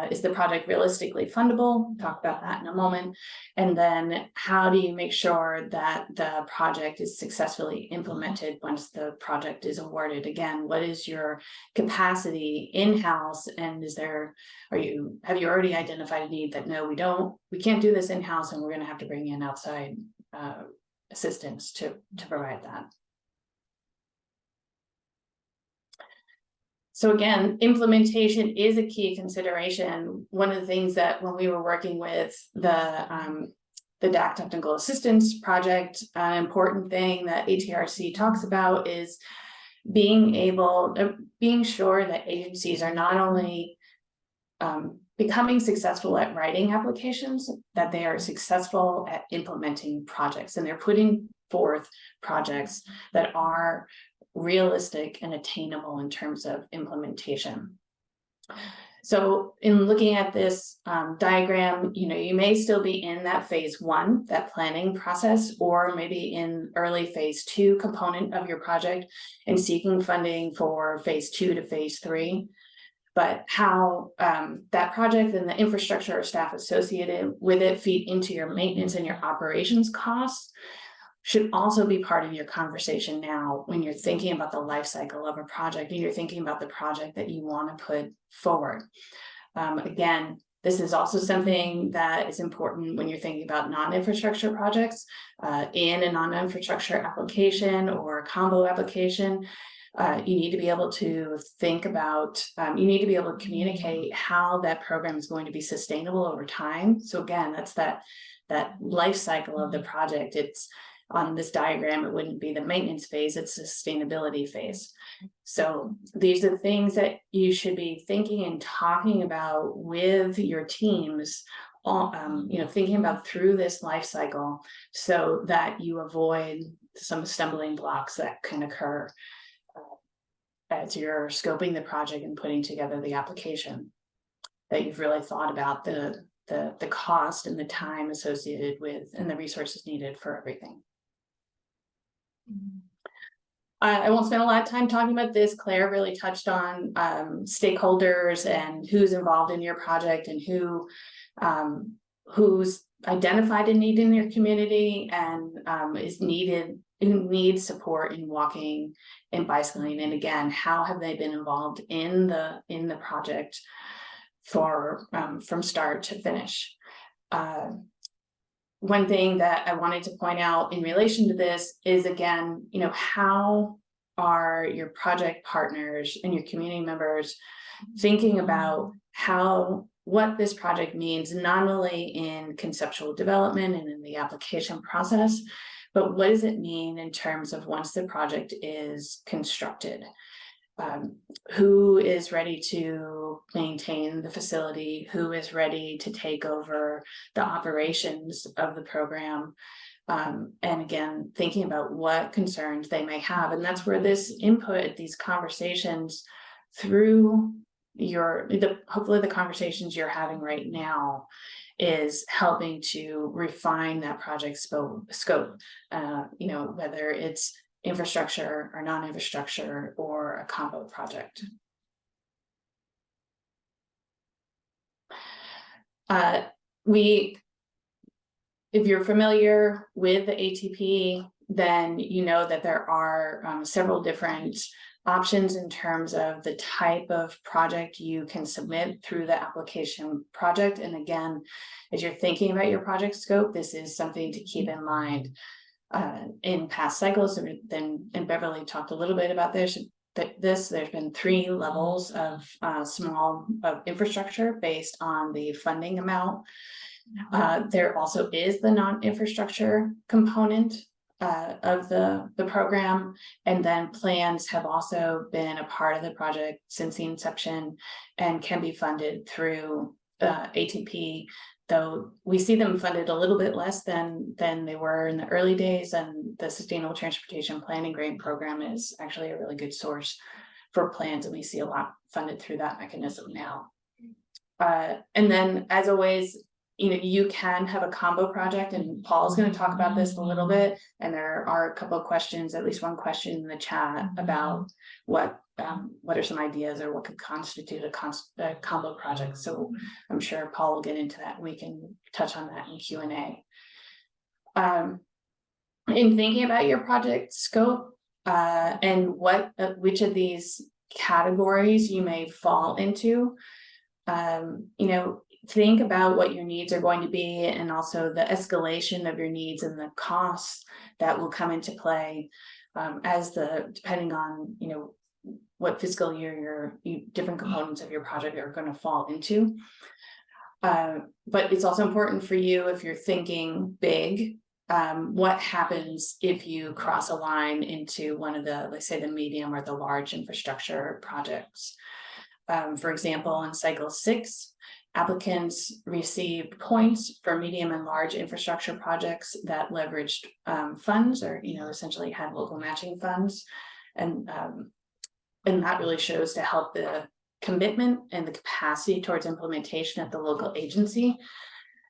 Is the project realistically fundable? We'll talk about that in a moment. And then how do you make sure that the project is successfully implemented once the project is awarded? Again, what is your capacity in-house? And have you already identified a need that no, we can't do this in-house, and we're going to have to bring in outside assistance to provide that. So again, implementation is a key consideration. One of the things that when we were working with the DAC Technical Assistance Project, an important thing that ATRC talks about is being sure that agencies are not only becoming successful at writing applications, that they are successful at implementing projects, and they're putting forth projects that are realistic and attainable in terms of implementation. So in looking at this diagram, you know, you may still be in that phase 1, that planning process, or maybe in early phase 2 component of your project and seeking funding for phase 2 to phase 3. But how that project and the infrastructure or staff associated with it feed into your maintenance and your operations costs should also be part of your conversation now when you're thinking about the life cycle of a project and you're thinking about the project that you want to put forward. Again, this is also something that is important when you're thinking about non-infrastructure projects. In a non-infrastructure application or a combo application, you need to be able to think about, you need to be able to communicate how that program is going to be sustainable over time. So again, that's that life cycle of the project. It's on this diagram, it wouldn't be the maintenance phase, it's the sustainability phase. So these are the things that you should be thinking and talking about with your teams, you know, thinking about through this life cycle so that you avoid some stumbling blocks that can occur as you're scoping the project and putting together the application, that you've really thought about the cost and the time associated with and the resources needed for everything. I won't spend a lot of time talking about this. Claire really touched on stakeholders and who's involved in your project and who's identified a need in your community and who needs support in walking and bicycling. And again, how have they been involved in the project from start to finish? One thing that I wanted to point out in relation to this is, again, you know, how are your project partners and your community members thinking about what this project means, not only in conceptual development and in the application process, but what does it mean in terms of once the project is constructed? Who is ready to maintain the facility? Who is ready to take over the operations of the program? And again, thinking about what concerns they may have. And that's where this input, these conversations through hopefully the conversations you're having right now is helping to refine that project scope. You know, whether it's infrastructure or non-infrastructure or a combo project. If you're familiar with the ATP, then you know that there are several different options in terms of the type of project you can submit through the application project. And again, as you're thinking about your project scope, this is something to keep in mind. In past cycles, and Beverly talked a little bit about this, there's been 3 levels of infrastructure based on the funding amount. There also is the non-infrastructure component of the program, and then plans have also been a part of the project since the inception and can be funded through ATP, though we see them funded a little bit less than they were in the early days, and the Sustainable Transportation Planning Grant Program is actually a really good source for plans, and we see a lot funded through that mechanism now. And then, as always, you can have a combo project, and Paul's going to talk about this a little bit, and there are a couple of questions, at least one question in the chat about what are some ideas or what could constitute a combo project. So I'm sure Paul will get into that. We can touch on that in Q&A. In thinking about your project scope and which of these categories you may fall into, think about what your needs are going to be, and also the escalation of your needs and the costs that will come into play depending on what fiscal year different components of your project are going to fall into. But it's also important for you, if you're thinking big, what happens if you cross a line into one of the, let's say, the medium or the large infrastructure projects. For example, in cycle 6, applicants received points for medium and large infrastructure projects that leveraged funds, or essentially had local matching funds, and that really shows to help the commitment and the capacity towards implementation at the local agency.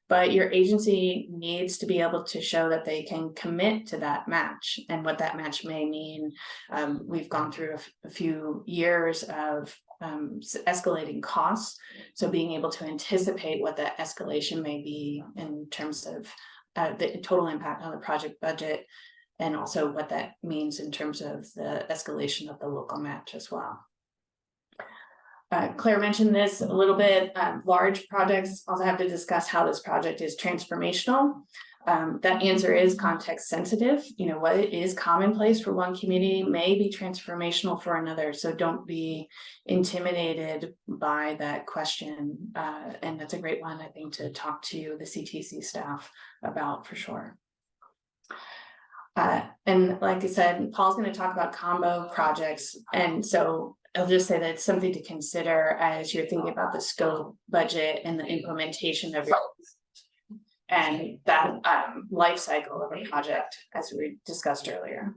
But your agency needs to be able to show that they can commit to that match, and what that match may mean. We've gone through a few years of escalating costs, so being able to anticipate what that escalation may be in terms of the total impact on the project budget, and also what that means in terms of the escalation of the local match as well. Claire mentioned this a little bit. Large projects also have to discuss how this project is transformational. That answer is context sensitive. What is commonplace for one community may be transformational for another. So don't be intimidated by that question. And that's a great one, I think, to talk to the CTC staff about for sure. And like I said, Paul's going to talk about combo projects. And so I'll just say that it's something to consider as you're thinking about the scope, budget, and the implementation of your and that life cycle of a project, as we discussed earlier.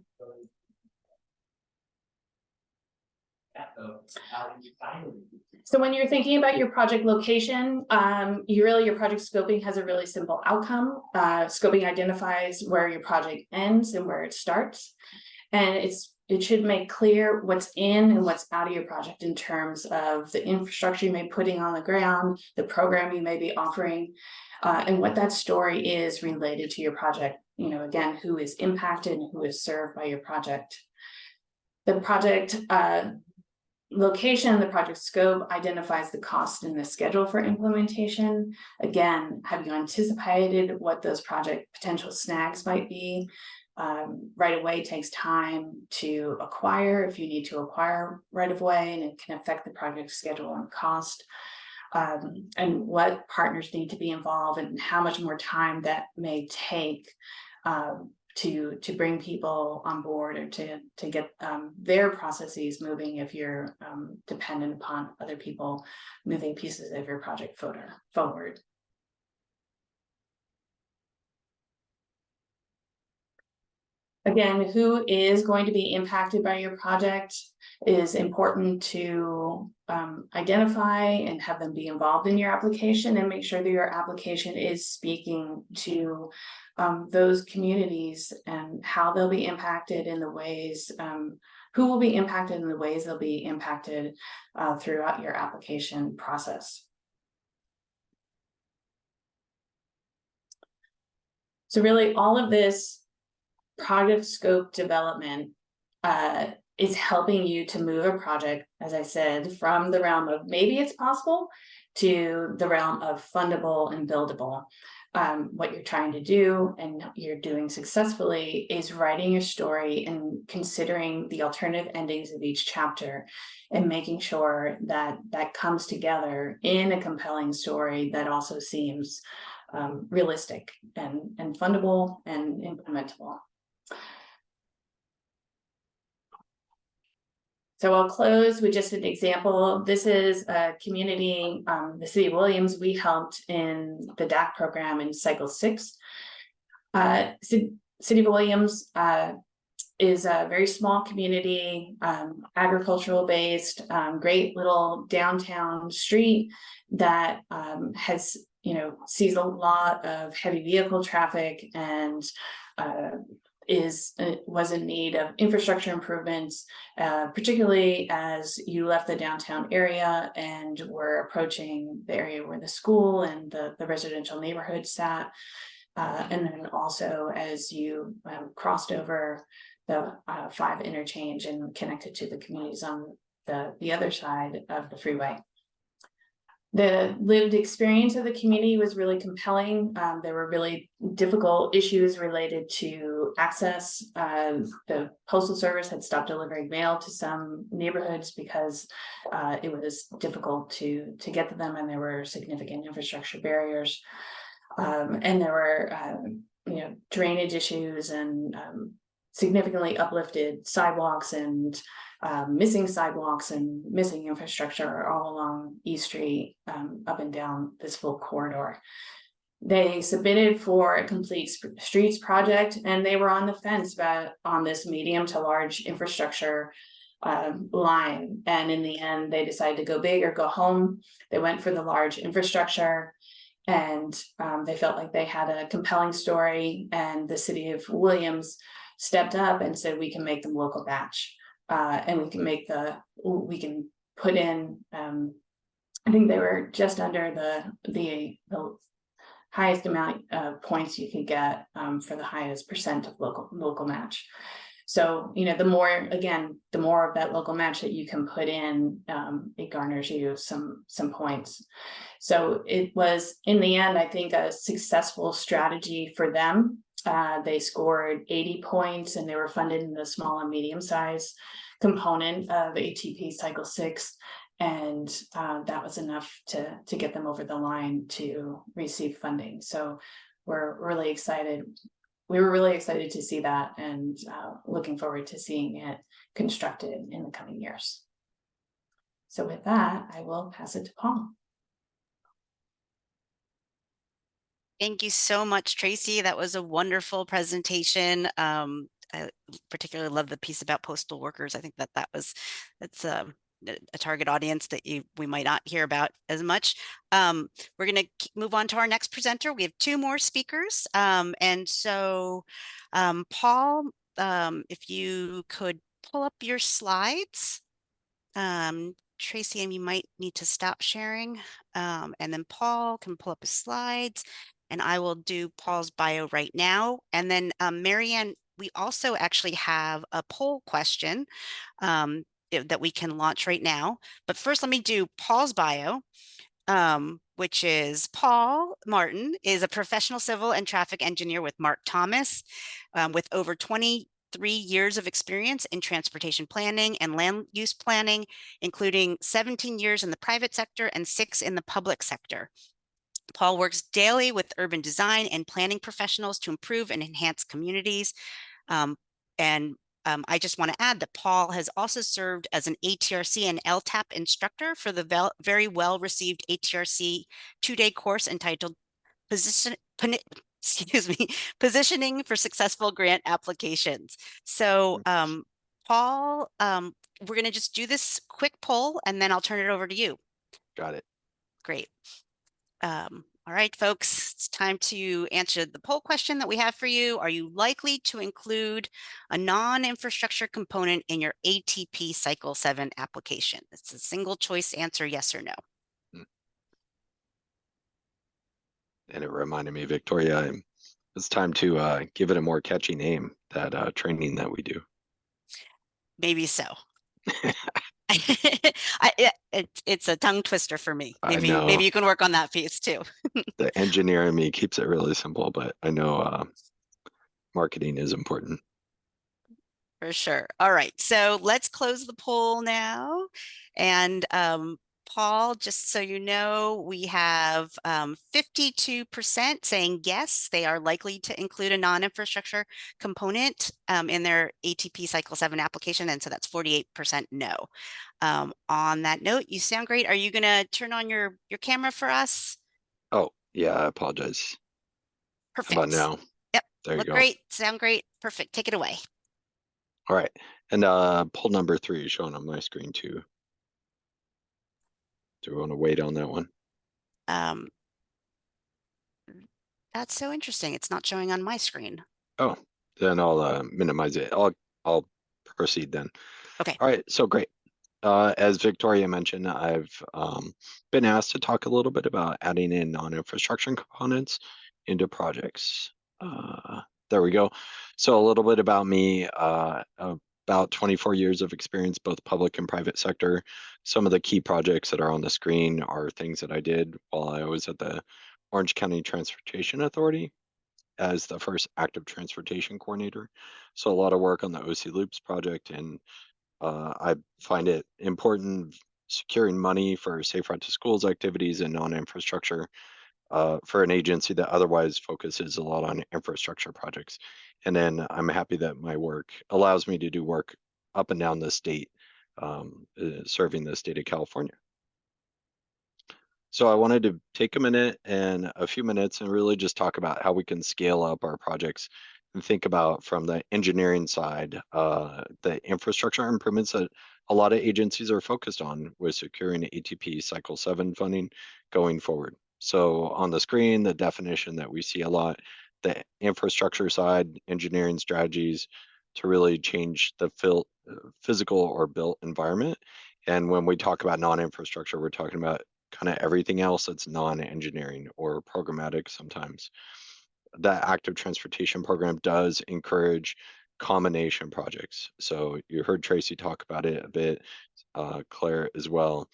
So when you're thinking about your project location, your project scoping has a really simple outcome. Scoping identifies where your project ends and where it starts, and it should make clear what's in and what's out of your project in terms of the infrastructure you may be putting on the ground, the program you may be offering, and what that story is related to your project. Again, who is impacted and who is served by your project. The project location, the project scope identifies the cost and the schedule for implementation. Again, have you anticipated what those project potential snags might be? Right of way takes time to acquire if you need to acquire right of way, and it can affect the project schedule and cost. And what partners need to be involved, and how much more time that may take to bring people on board, or to get their processes moving if you're dependent upon other people moving pieces of your project forward. Again, who is going to be impacted by your project? is important to identify and have them be involved in your application, and make sure that your application is speaking to those communities and how they'll be impacted in the ways, who will be impacted in the ways they'll be impacted throughout your application process. So really all of this project scope development is helping you to move a project, as I said, from the realm of maybe it's possible to the realm of fundable and buildable. What you're trying to do, and you're doing successfully, is writing your story and considering the alternative endings of each chapter and making sure that that comes together in a compelling story that also seems realistic and fundable and implementable. So I'll close with just an example. This is a community, the City of Williams. We helped in the DAC program in Cycle 6. City of Williams is a very small community, agricultural based, great little downtown street that has, sees a lot of heavy vehicle traffic and was in need of infrastructure improvements, particularly as you left the downtown area and were approaching the area where the school and the residential neighborhood sat. And then also as you crossed over the 5 interchange and connected to the communities on the other side of the freeway. The lived experience of the community was really compelling. There were really difficult issues related to access. The Postal Service had stopped delivering mail to some neighborhoods because it was difficult to get to them, and there were significant infrastructure barriers. And there were drainage issues and significantly uplifted sidewalks and missing sidewalks and missing infrastructure all along East Street, up and down this full corridor. They submitted for a complete streets project, and they were on the fence on this medium to large infrastructure line. And in the end, they decided to go big or go home. They went for the large infrastructure, and they felt like they had a compelling story, and the City of Williams stepped up and said, we can make them local batch. And we can put in, I think they were just under the highest amount of points you could get for the highest percent of local match. So, the more of that local match that you can put in, it garners you some points. So it was, in the end, I think, a successful strategy for them. They scored 80 points, and they were funded in the small and medium size component of ATP Cycle 6. And that was enough to get them over the line to receive funding. So we're really excited. We were really excited to see that, and looking forward to seeing it constructed in the coming years. So with that, I will pass it to Paul.
Thank you so much, Tracy. That was a wonderful presentation. I particularly love the piece about postal workers. I think that's a target audience that we might not hear about as much. We're going to move on to our next presenter. We have 2 more speakers. And so, Paul, if you could pull up your slides. Tracy, and you might need to stop sharing. And then Paul can pull up his slides, and I will do Paul's bio right now. And then Marianne, we also actually have a poll question that we can launch right now. But first, let me do Paul's bio, which is Paul Martin is a professional civil and traffic engineer with Mark Thomas, with over 23 years of experience in transportation planning and land use planning, including 17 years in the private sector and 6 in the public sector. Paul works daily with urban design and planning professionals to improve and enhance communities. I just want to add that Paul has also served as an ATRC and LTAP instructor for the very well-received ATRC 2-day course entitled Positioning for Successful Grant Applications. So Paul, we're going to just do this quick poll and then I'll turn it over to you.
Got it.
Great. All right, folks, it's time to answer the poll question that we have for you. Are you likely to include a non-infrastructure component in your ATP Cycle 7 application? It's a single choice answer, yes or no.
And it reminded me, Victoria, it's time to give it a more catchy name, that training that we do.
Maybe so. It's a tongue twister for me.
I
Maybe
know.
you can work on that piece too.
The engineer in me keeps it really simple, but I know marketing is important.
For sure. All right, so let's close the poll now. And Paul, just so you know, we have 52% saying yes, they are likely to include a non-infrastructure component in their ATP Cycle 7 application. And so that's 48% no. On that note, you sound great. Are you going to turn on your camera for us?
Oh, yeah, I apologize.
Perfect.
How about now?
Yep.
There you
Look
go.
great. Sound great. Perfect. Take it away.
All right. And poll number 3 is showing on my screen too. Do we want to wait on that one?
That's so interesting. It's not showing on my screen.
Oh, then I'll minimize it. I'll proceed then.
Okay.
All right. So great. As Victoria mentioned, I've been asked to talk a little bit about adding in non-infrastructure components into projects. There we go. So a little bit about me, about 24 years of experience, both public and private sector. Some of the key projects that are on the screen are things that I did while I was at the Orange County Transportation Authority as the first active transportation coordinator. So a lot of work on the OC Loops project, and I find it important securing money for safe route to schools activities and non-infrastructure for an agency that otherwise focuses a lot on infrastructure projects. And then I'm happy that my work allows me to do work up and down the state, serving the state of California. So I wanted to take a few minutes and really just talk about how we can scale up our projects and think about from the engineering side, the infrastructure improvements that a lot of agencies are focused on with securing ATP Cycle 7 funding going forward. So on the screen, the definition that we see a lot, the infrastructure side, engineering strategies to really change the physical or built environment. And when we talk about non-infrastructure, we're talking about kind of everything else that's non-engineering or programmatic sometimes. That active transportation program does encourage combination projects. So you heard Tracy talk about it a bit, Claire as well,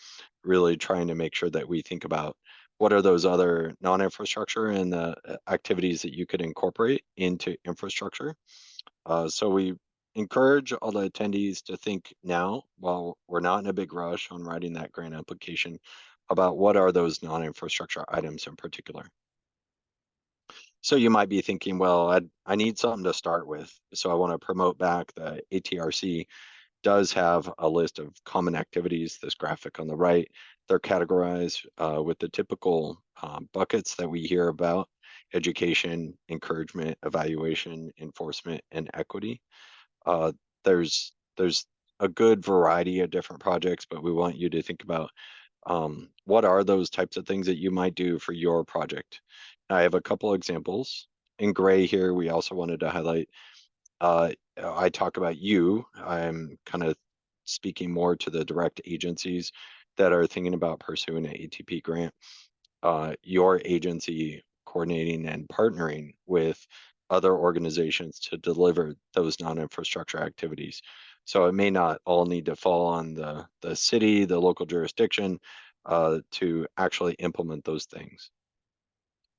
really trying to make sure that we think about what are those other non-infrastructure and the activities that you could incorporate into infrastructure. So we encourage all the attendees to think now, while we're not in a big rush on writing that grant application, about what are those non-infrastructure items in particular. So you might be thinking, well, I need something to start with. So I want to promote back the ATRC does have a list of common activities. This graphic on the right, they're categorized with the typical buckets that we hear about: education, encouragement, evaluation, enforcement, and equity. There's a good variety of different projects, but we want you to think about what are those types of things that you might do for your project. I have a couple examples. In gray here, we also wanted to highlight, I talk about you. I'm kind of speaking more to the direct agencies that are thinking about pursuing an ATP grant. Your agency coordinating and partnering with other organizations to deliver those non-infrastructure activities. So it may not all need to fall on the city, the local jurisdiction, to actually implement those things.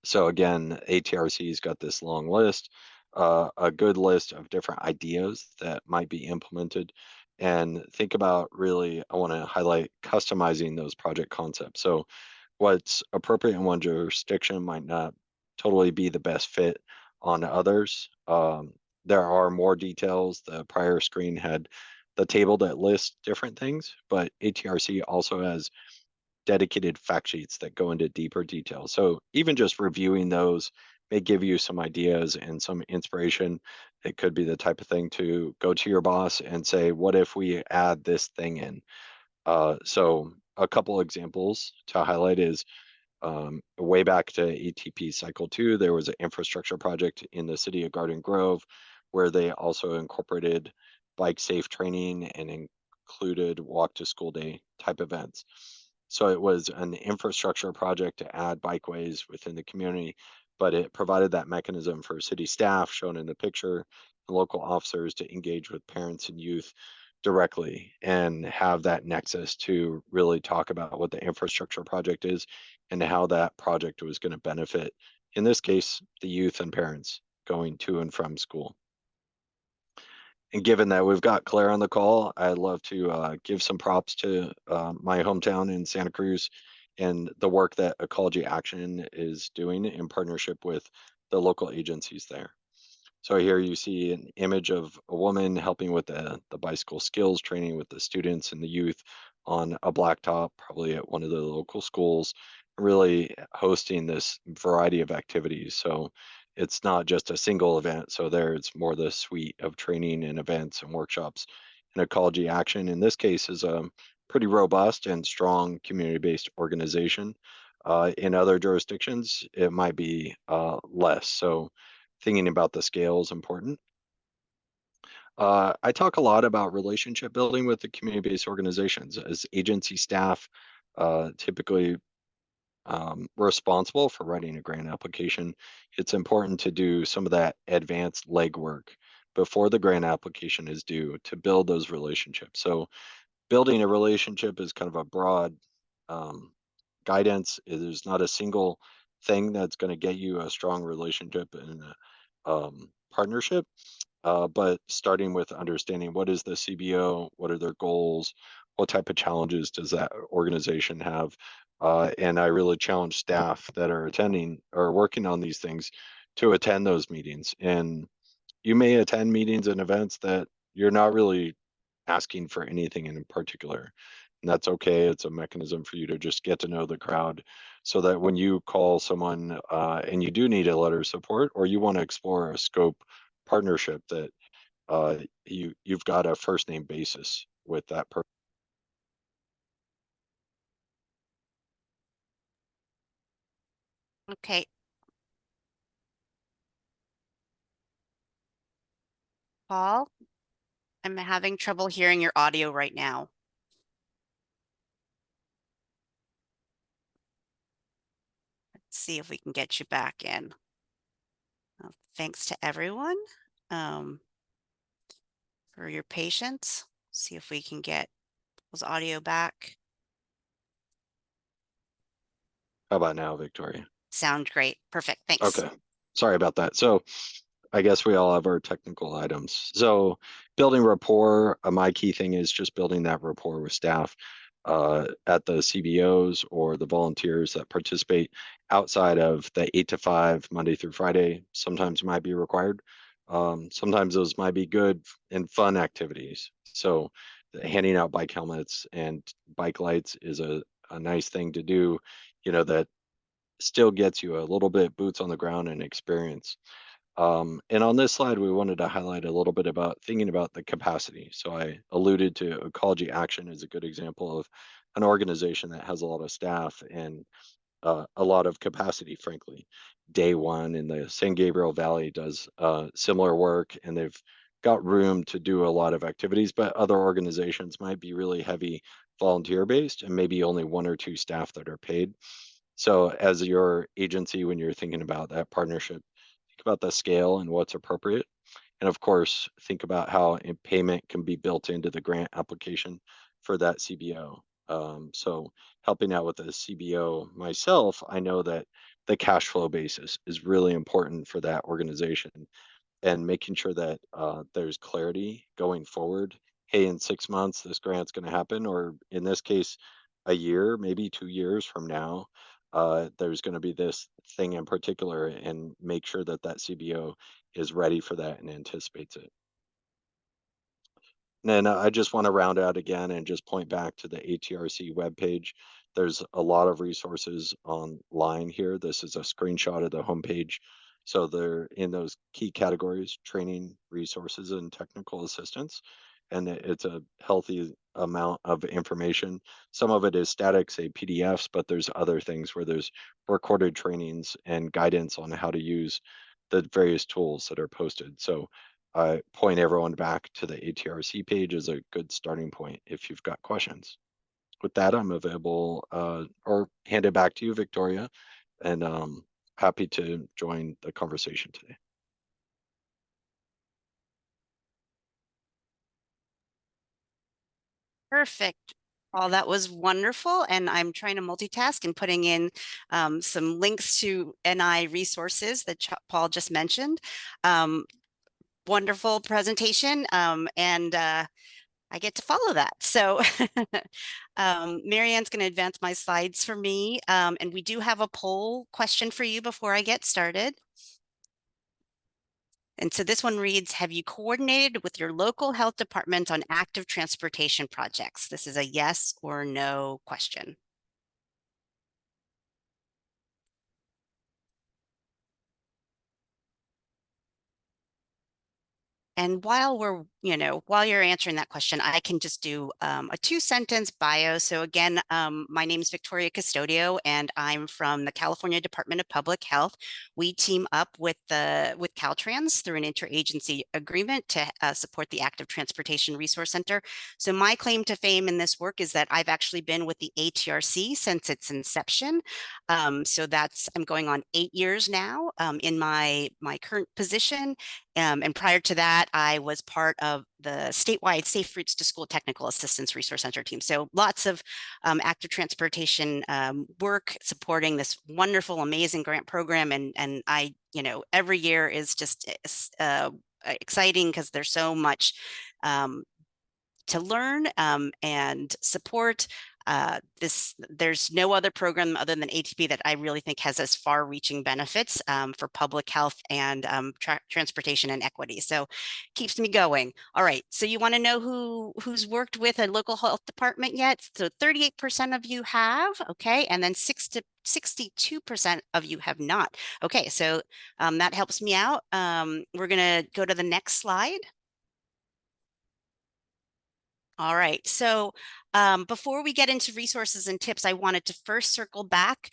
So again, ATRC's got this long list, a good list of different ideas that might be implemented. And think about, really, I want to highlight customizing those project concepts. So what's appropriate in one jurisdiction might not totally be the best fit on others. There are more details. The prior screen had the table that lists different things, but ATRC also has dedicated fact sheets that go into deeper detail. So even just reviewing those may give you some ideas and some inspiration It could be the type of thing to go to your boss and say, what if we add this thing in? So a couple examples to highlight is way back to ATP Cycle 2, there was an infrastructure project in the city of Garden Grove where they also incorporated bike safe training and included walk to school day type events. So it was an infrastructure project to add bikeways within the community, but it provided that mechanism for city staff shown in the picture, and local officers to engage with parents and youth directly and have that nexus to really talk about what the infrastructure project is and how that project was going to benefit, in this case, the youth and parents going to and from school. And given that we've got Claire on the call, I'd love to give some props to my hometown in Santa Cruz and the work that Ecology Action is doing in partnership with the local agencies there. So here you see an image of a woman helping with the bicycle skills training with the students and the youth on a blacktop, probably at one of the local schools, really hosting this variety of activities. So it's not just a single event. So there it's more the suite of training and events and workshops. And Ecology Action in this case is a pretty robust and strong community-based organization. In other jurisdictions, it might be less. So thinking about the scale is important. I talk a lot about relationship building with the community-based organizations as agency staff, typically responsible for writing a grant application. It's important to do some of that advanced legwork before the grant application is due to build those relationships. So building a relationship is kind of a broad guidance. There's not a single thing that's going to get you a strong relationship and partnership. But starting with understanding what is the CBO, what are their goals, what type of challenges does that organization have, and I really challenge staff that are attending or working on these things to attend those meetings. And you may attend meetings and events that you're not really asking for anything in particular. And that's okay. It's a mechanism for you to just get to know the crowd so that when you call someone and you do need a letter of support or you want to explore a scope partnership that you've got a first name basis with that person.
Okay. Paul, I'm having trouble hearing your audio right now. Let's see if we can get you back in. Well, thanks to everyone for your patience. See if we can get his audio back.
How about now, Victoria?
Sound great. Perfect. Thanks.
Okay. Sorry about that. So I guess we all have our technical items. So building rapport, my key thing is just building that rapport with staff at the CBOs or the volunteers that participate outside of the 8 to 5 Monday through Friday. Sometimes might be required. Sometimes those might be good and fun activities. So handing out bike helmets and bike lights is a nice thing to do, that still gets you a little bit boots on the ground and experience. And on this slide, we wanted to highlight a little bit about thinking about the capacity. So I alluded to Ecology Action as a good example of an organization that has a lot of staff and a lot of capacity, frankly. Day One in the San Gabriel Valley does similar work, and they've got room to do a lot of activities, but other organizations might be really heavy volunteer based and maybe only 1 or 2 staff that are paid. So as your agency, when you're thinking about that partnership, think about the scale and what's appropriate. And of course, think about how payment can be built into the grant application for that CBO. So helping out with the CBO myself, I know that the cash flow basis is really important for that organization and making sure that there's clarity going forward. Hey, in 6 months, this grant's going to happen, or in this case, a year, maybe 2 years from now, there's going to be this thing in particular, and make sure that that CBO is ready for that and anticipates it. And then I just want to round out again and just point back to the ATRC webpage. There's a lot of resources online here. This is a screenshot of the homepage. So they're in those key categories: training, resources, and technical assistance. And it's a healthy amount of information. Some of it is static, say PDFs, but there's other things where there's recorded trainings and guidance on how to use the various tools that are posted. So I point everyone back to the ATRC page as a good starting point if you've got questions. With that, I'm available or hand it back to you, Victoria, and happy to join the conversation today.
Perfect. All that was wonderful. And I'm trying to multitask and putting in some links to NI resources that Paul just mentioned. Wonderful presentation. And I get to follow that. So Marianne's going to advance my slides for me. And we do have a poll question for you before I get started. And so this one reads, have you coordinated with your local health department on active transportation projects? This is a yes or no question. And while while you're answering that question, I can just do a 2-sentence bio. So again, my name is Victoria Custodio, and I'm from the California Department of Public Health. We team up with Caltrans through an interagency agreement to support the Active Transportation Resource Center. So my claim to fame in this work is that I've actually been with the ATRC since its inception. So I'm going on 8 years now in my current position. And prior to that, I was part of the statewide Safe Routes to School Technical Assistance Resource Center team. So lots of active transportation work supporting this wonderful, amazing grant program. And I, every year is just exciting because there's so much to learn and support. There's no other program other than ATP that I really think has as far-reaching benefits for public health and transportation and equity. So keeps me going. All right. So you want to know who's worked with a local health department yet? So 38% of you have, okay, and then 62% of you have not. Okay, so that helps me out. We're going to go to the next slide. All right, so before we get into resources and tips, I wanted to first circle back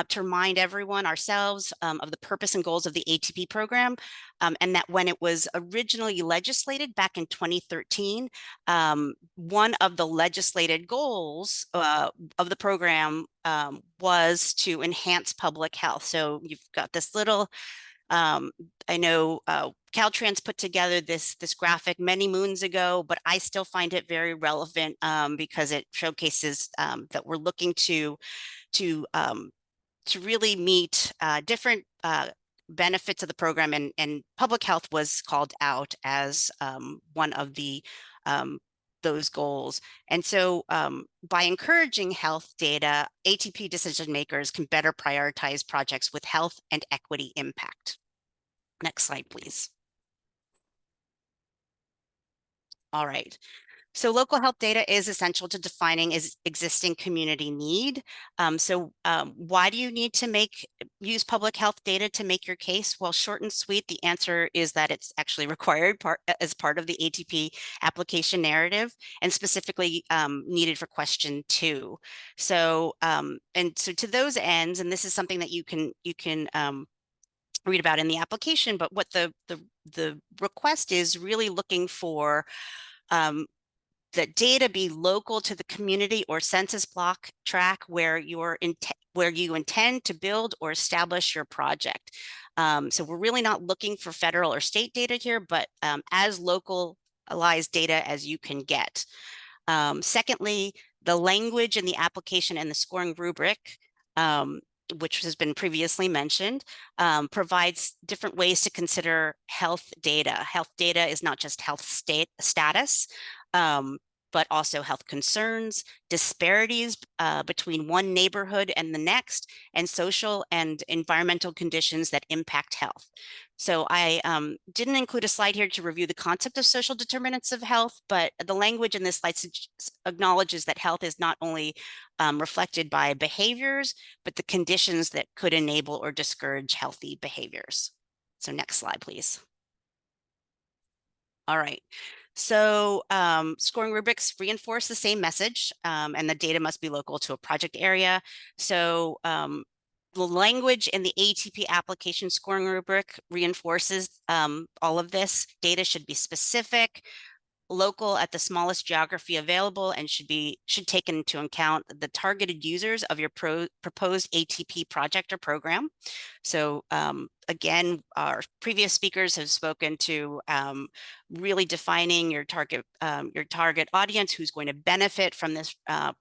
to remind everyone, ourselves, of the purpose and goals of the ATP program, and that when it was originally legislated back in 2013, one of the legislated goals of the program was to enhance public health. So you've got this little I know Caltrans put together this graphic many moons ago, but I still find it very relevant because it showcases that we're looking to really meet different benefits of the program, and public health was called out as one of those goals. And so by encouraging health data, ATP decision makers can better prioritize projects with health and equity impact. Next slide, please. All right. So local health data is essential to defining existing community need. Why do you need to use public health data to make your case? Well, short and sweet, the answer is that it's actually required as part of the ATP application narrative, and specifically needed for question 2. So to those ends, and this is something that you can read about in the application, but what the request is really looking for the data be local to the community or census block tract where you intend to build or establish your project. So we're really not looking for federal or state data here, but as localized data as you can get. Secondly, the language in the application and the scoring rubric, which has been previously mentioned, provides different ways to consider health data. Health data is not just health status, but also health concerns, disparities between one neighborhood and the next, and social and environmental conditions that impact health. So I didn't include a slide here to review the concept of social determinants of health, but the language in this slide acknowledges that health is not only reflected by behaviors, but the conditions that could enable or discourage healthy behaviors. So next slide, please. All right. So scoring rubrics reinforce the same message, and the data must be local to a project area. So the language in the ATP application scoring rubric reinforces all of this. Data should be specific, local at the smallest geography available, and should take into account the targeted users of your proposed ATP project or program. So again, our previous speakers have spoken to really defining your target audience, who's going to benefit from this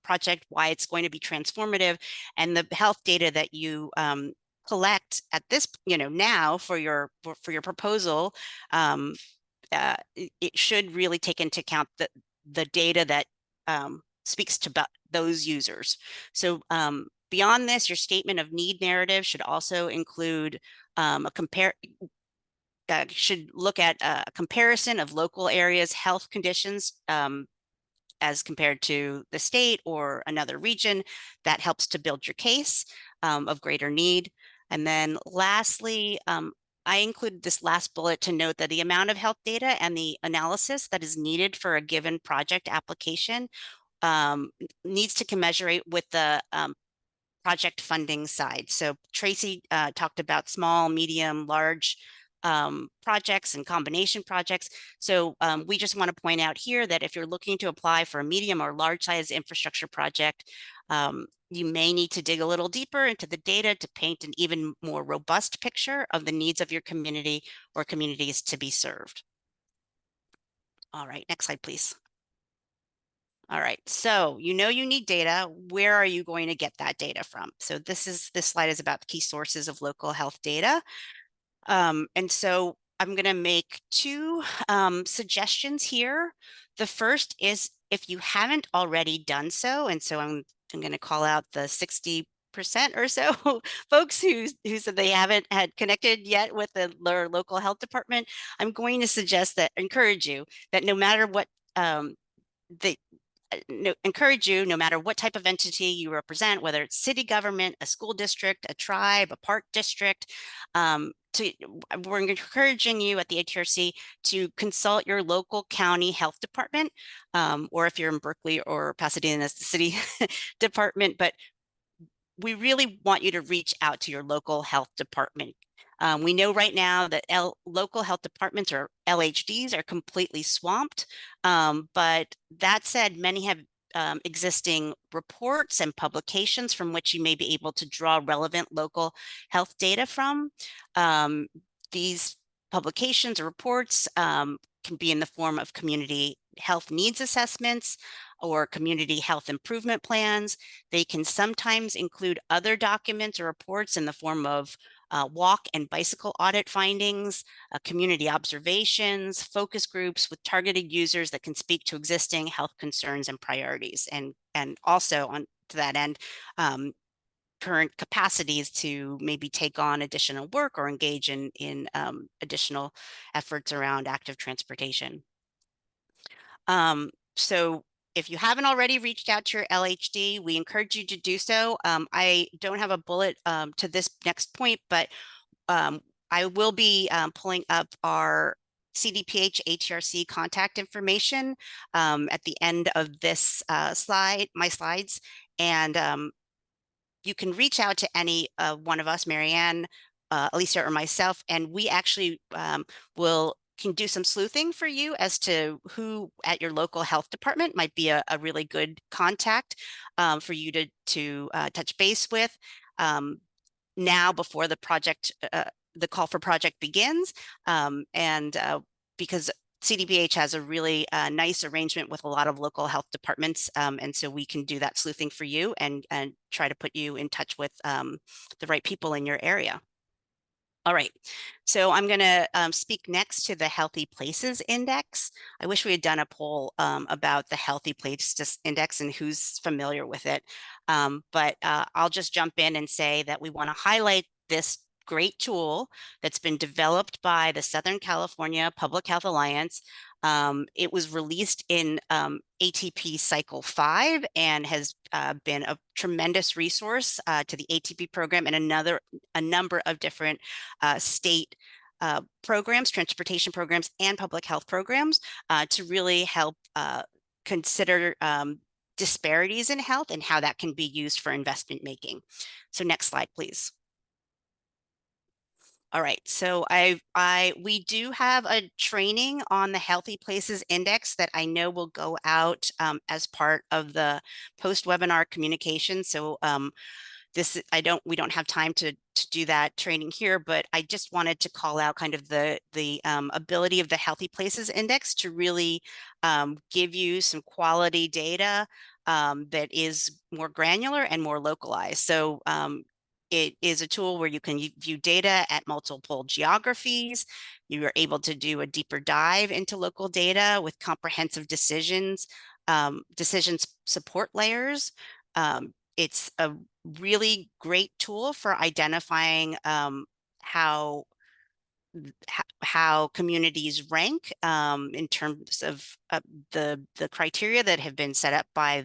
project, why it's going to be transformative, and the health data that you collect at this, now for your proposal. It should really take into account the data that speaks to those users. So beyond this, your statement of need narrative should also include should look at a comparison of local areas' health conditions as compared to the state or another region. That helps to build your case of greater need. And then lastly, I included this last bullet to note that the amount of health data and the analysis that is needed for a given project application needs to commensurate with the project funding side. So Tracy talked about small, medium, large projects and combination projects. So we just want to point out here that if you're looking to apply for a medium or large size infrastructure project, you may need to dig a little deeper into the data to paint an even more robust picture of the needs of your community or communities to be served. All right, next slide, please. All right, so you need data. Where are you going to get that data from? So this slide is about the key sources of local health data. And so I'm going to make two suggestions here. The first is, if you haven't already done so, and so I'm going to call out the 60% or so folks who said they haven't had connected yet with their local health department, I'm going to encourage you that no matter what no matter what type of entity you represent, whether it's city government, a school district, a tribe, a park district, we're encouraging you at the ATRC to consult your local county health department, or if you're in Berkeley or Pasadena, it's the city department, but we really want you to reach out to your local health department. We know right now that local health departments, or LHDs, are completely swamped. But that said, many have existing reports and publications from which you may be able to draw relevant local health data from. These publications or reports can be in the form of community health needs assessments or community health improvement plans. They can sometimes include other documents or reports in the form of walk and bicycle audit findings, community observations, focus groups with targeted users that can speak to existing health concerns and priorities, and also to that end, current capacities to maybe take on additional work or engage in additional efforts around active transportation. So if you haven't already reached out to your LHD, we encourage you to do so. I don't have a bullet to this next point, but I will be pulling up our CDPH ATRC contact information at the end of this my slides. And you can reach out to any one of us, Marianne, Alicia, or myself, and we actually can do some sleuthing for you as to who at your local health department might be a really good contact for you to touch base with now before the project, the call for project begins. Because CDPH has a really nice arrangement with a lot of local health departments. And so we can do that sleuthing for you and try to put you in touch with the right people in your area. All right, so I'm going to speak next to the Healthy Places Index. I wish we had done a poll about the Healthy Places Index and who's familiar with it. But I'll just jump in and say that we want to highlight this great tool that's been developed by the Southern California Public Health Alliance. It was released in ATP Cycle 5 and has been a tremendous resource to the ATP program and a number of different state programs, transportation programs, and public health programs to really help consider disparities in health and how that can be used for investment making. So next slide, please. All right, so we do have a training on the Healthy Places Index that I know will go out as part of the post-webinar communication. So we don't have time to do that training here, but I just wanted to call out kind of the ability of the Healthy Places Index to really give you some quality data that is more granular and more localized. So it is a tool where you can view data at multiple geographies. You are able to do a deeper dive into local data with comprehensive decisions support layers. It's a really great tool for identifying how communities rank in terms of the criteria that have been set up by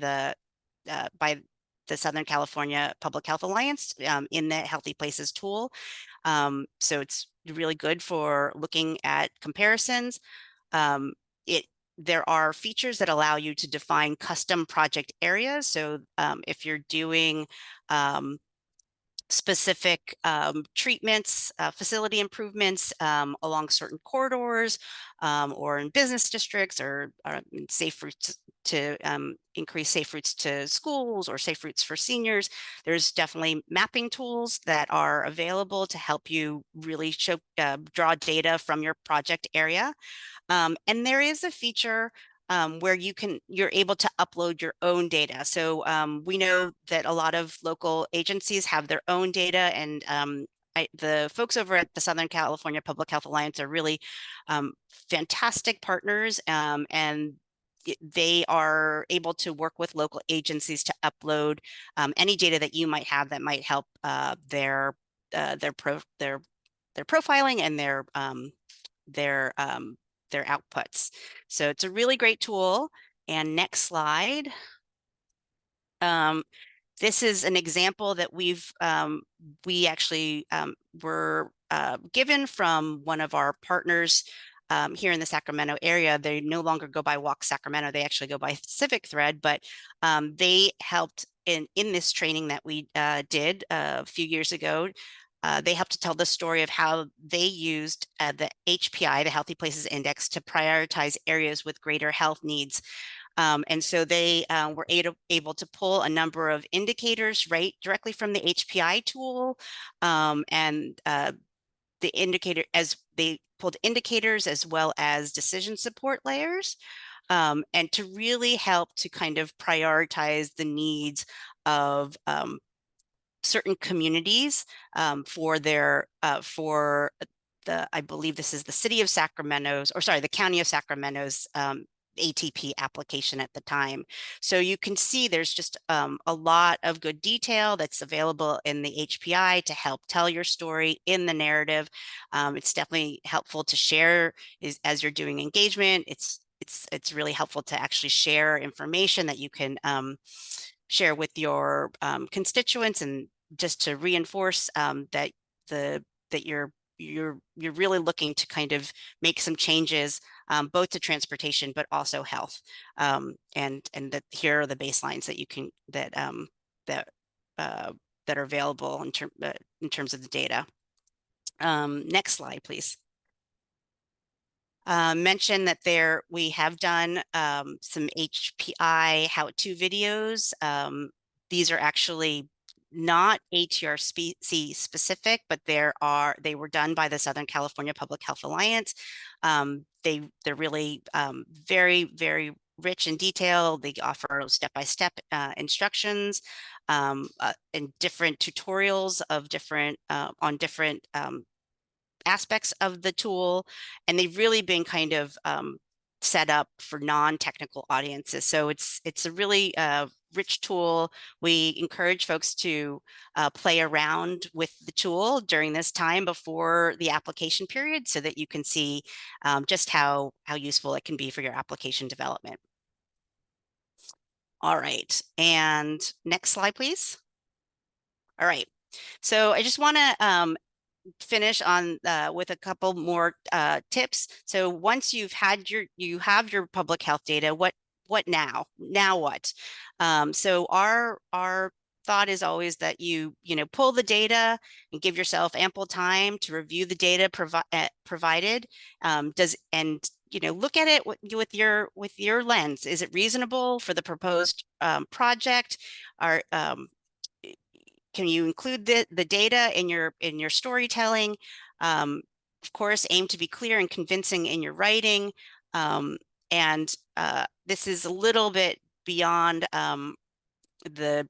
the Southern California Public Health Alliance in the Healthy Places tool. So it's really good for looking at comparisons. There are features that allow you to define custom project areas. So if you're doing specific treatments, facility improvements along certain corridors or in business districts or safe routes to increase safe routes to schools or safe routes for seniors, there's definitely mapping tools that are available to help you really draw data from your project area. And there is a feature where you're able to upload your own data. So we know that a lot of local agencies have their own data, and the folks over at the Southern California Public Health Alliance are really fantastic partners, and they are able to work with local agencies to upload any data that you might have that might help their profiling and their outputs. So it's a really great tool. And next slide. This is an example that we actually were given from one of our partners here in the Sacramento area. They no longer go by Walk Sacramento, they actually go by Civic Thread, but they helped in this training that we did a few years ago. They helped to tell the story of how they used the HPI, the Healthy Places Index, to prioritize areas with greater health needs. And so they were able to pull a number of indicators right directly from the HPI tool, and the indicator as they pulled indicators as well as decision support layers, and to really help to kind of prioritize the needs of certain communities for I believe this is the city of Sacramento's, or sorry, the county of Sacramento's ATP application at the time. So you can see there's just a lot of good detail that's available in the HPI to help tell your story in the narrative. It's definitely helpful to share as you're doing engagement. It's really helpful to actually share information that you can share with your constituents, and just to reinforce that you're really looking to kind of make some changes both to transportation but also health, and that here are the baselines that you can that are available in terms of the data. Next slide, please. Mention that we have done some HPI how-to videos. These are actually not ATRC specific, but they were done by the Southern California Public Health Alliance. They're really very, very rich in detail. They offer step-by-step instructions and different tutorials of on different aspects of the tool, and they've really been kind of set up for non-technical audiences. So it's a really rich tool. We encourage folks to play around with the tool during this time before the application period, so that you can see just how useful it can be for your application development. All right, and next slide, please. All right, so I just want to finish on with a couple more tips. So once you have your public health data, what now? Now what? So our thought is always that you pull the data and give yourself ample time to review the data provided. Look at it with your lens. Is it reasonable for the proposed project? Can you include the data in your storytelling? Of course, aim to be clear and convincing in your writing. This is a little bit beyond the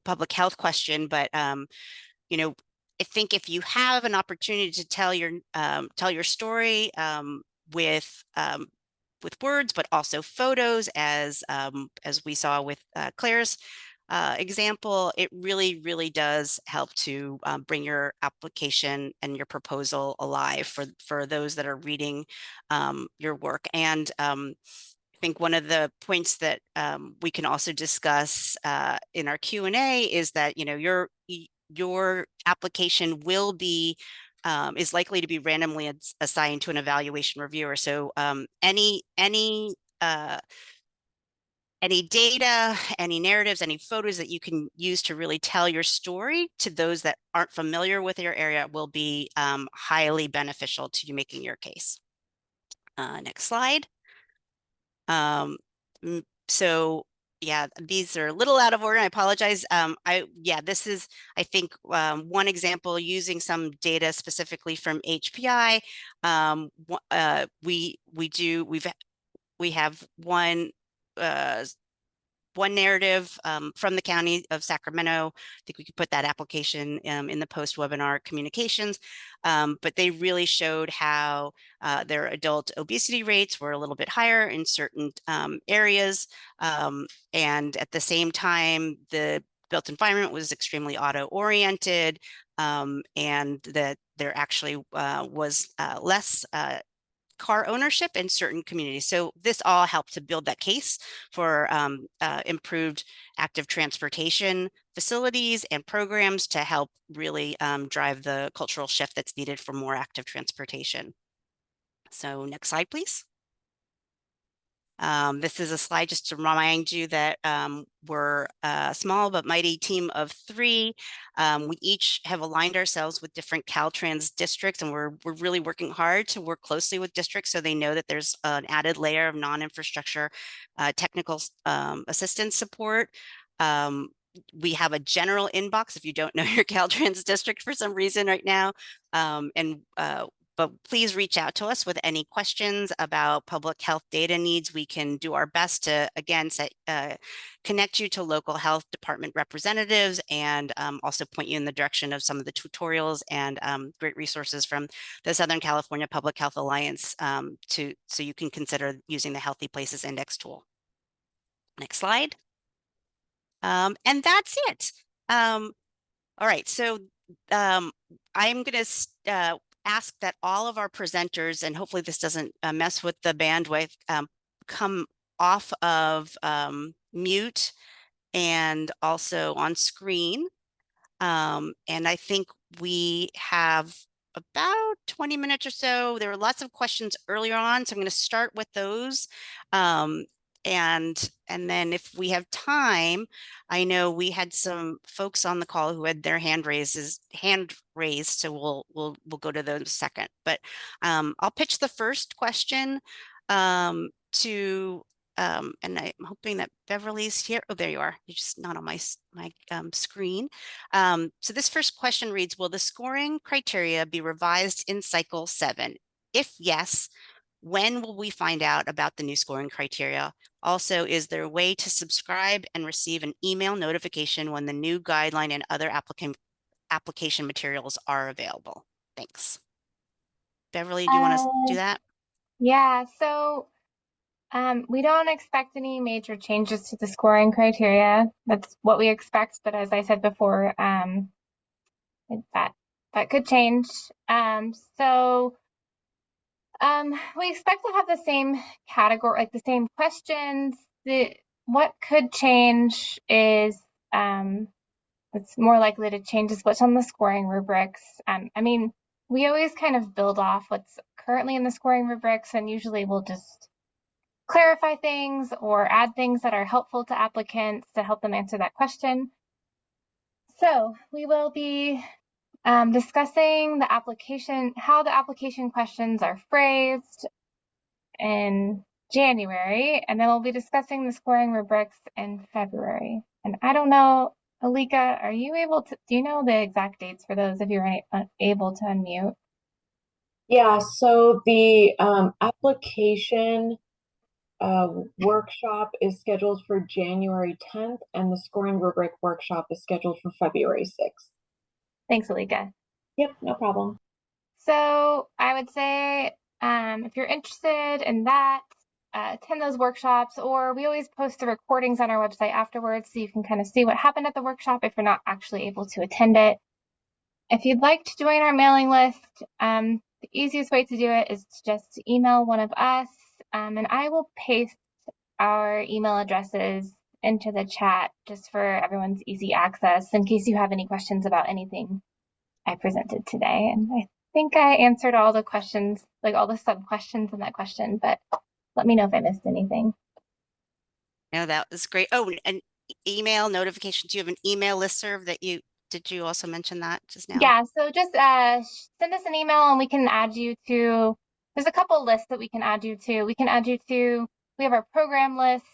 public health question, but I think if you have an opportunity to tell your story with words, but also photos, as we saw with Claire's example, it really does help to bring your application and your proposal alive for those that are reading your work. And I think one of the points that we can also discuss in our Q&A is that your application will be is likely to be randomly assigned to an evaluation reviewer. So any data, any narratives, any photos that you can use to really tell your story to those that aren't familiar with your area will be highly beneficial to you making your case. Next slide. So yeah, these are a little out of order. I apologize. This is, I think, one example using some data specifically from HPI. We have one narrative from the County of Sacramento. I think we could put that application in the post-webinar communications, but they really showed how their adult obesity rates were a little bit higher in certain areas, and at the same time, the built environment was extremely auto-oriented, and that there actually was less car ownership in certain communities. So this all helped to build that case for improved active transportation facilities and programs to help really drive the cultural shift that's needed for more active transportation. So next slide, please. This is a slide just to remind you that we're a small but mighty team of 3. We each have aligned ourselves with different Caltrans districts, and we're really working hard to work closely with districts so they know that there's an added layer of non-infrastructure technical assistance support. We have a general inbox if you don't know your Caltrans district for some reason right now, but please reach out to us with any questions about public health data needs. We can do our best to, again, connect you to local health department representatives and also point you in the direction of some of the tutorials and great resources from the Southern California Public Health Alliance so you can consider using the Healthy Places Index tool. Next slide. And that's it. All right, so I'm going to ask that all of our presenters, and hopefully this doesn't mess with the bandwidth, come off of mute and also on screen. And I think we have about 20 minutes or so. There were lots of questions earlier on, so I'm going to start with those. And then if we have time, I know we had some folks on the call who had their hand raised, so we'll go to those in a second. But I'll pitch the first question to and I'm hoping that Beverly's here. Oh, there you are. You're just not on my screen. So this first question reads, will the scoring criteria be revised in cycle 7? If yes, when will we find out about the new scoring criteria? Also, is there a way to subscribe and receive an email notification when the new guideline and other application materials are available? Thanks. Beverly, do you want to do that?
Yeah, so we don't expect any major changes to the scoring criteria. That's what we expect, but as I said before, that could change. We expect to have the same category, like the same questions. What could change is that's more likely to change is what's on the scoring rubrics. I mean, we always kind of build off what's currently in the scoring rubrics, and usually we'll just clarify things or add things that are helpful to applicants to help them answer that question. So we will be discussing the application, how the application questions are phrased in January, and then we'll be discussing the scoring rubrics in February. And I don't know, Alika, are you able to, do you know the exact dates for those if you're able to unmute?
Yeah, so the application workshop is scheduled for January 10th, and the scoring rubric workshop is scheduled for February 6th.
Thanks, Alika.
Yep, no problem.
So I would say if you're interested in that, attend those workshops, or we always post the recordings on our website afterwards so you can kind of see what happened at the workshop if you're not actually able to attend it. If you'd like to join our mailing list, the easiest way to do it is to just email one of us, and I will paste our email addresses into the chat just for everyone's easy access in case you have any questions about anything I presented today. And I think I answered all the questions, like all the sub questions in that question, but let me know if I missed anything.
No, that was great. Oh, and email notifications. You have an email listserv that did you also mention that just now?
Yeah, so just send us an email and we can add you to, there's a couple lists that we can add you to. We can add you to, we have our program list,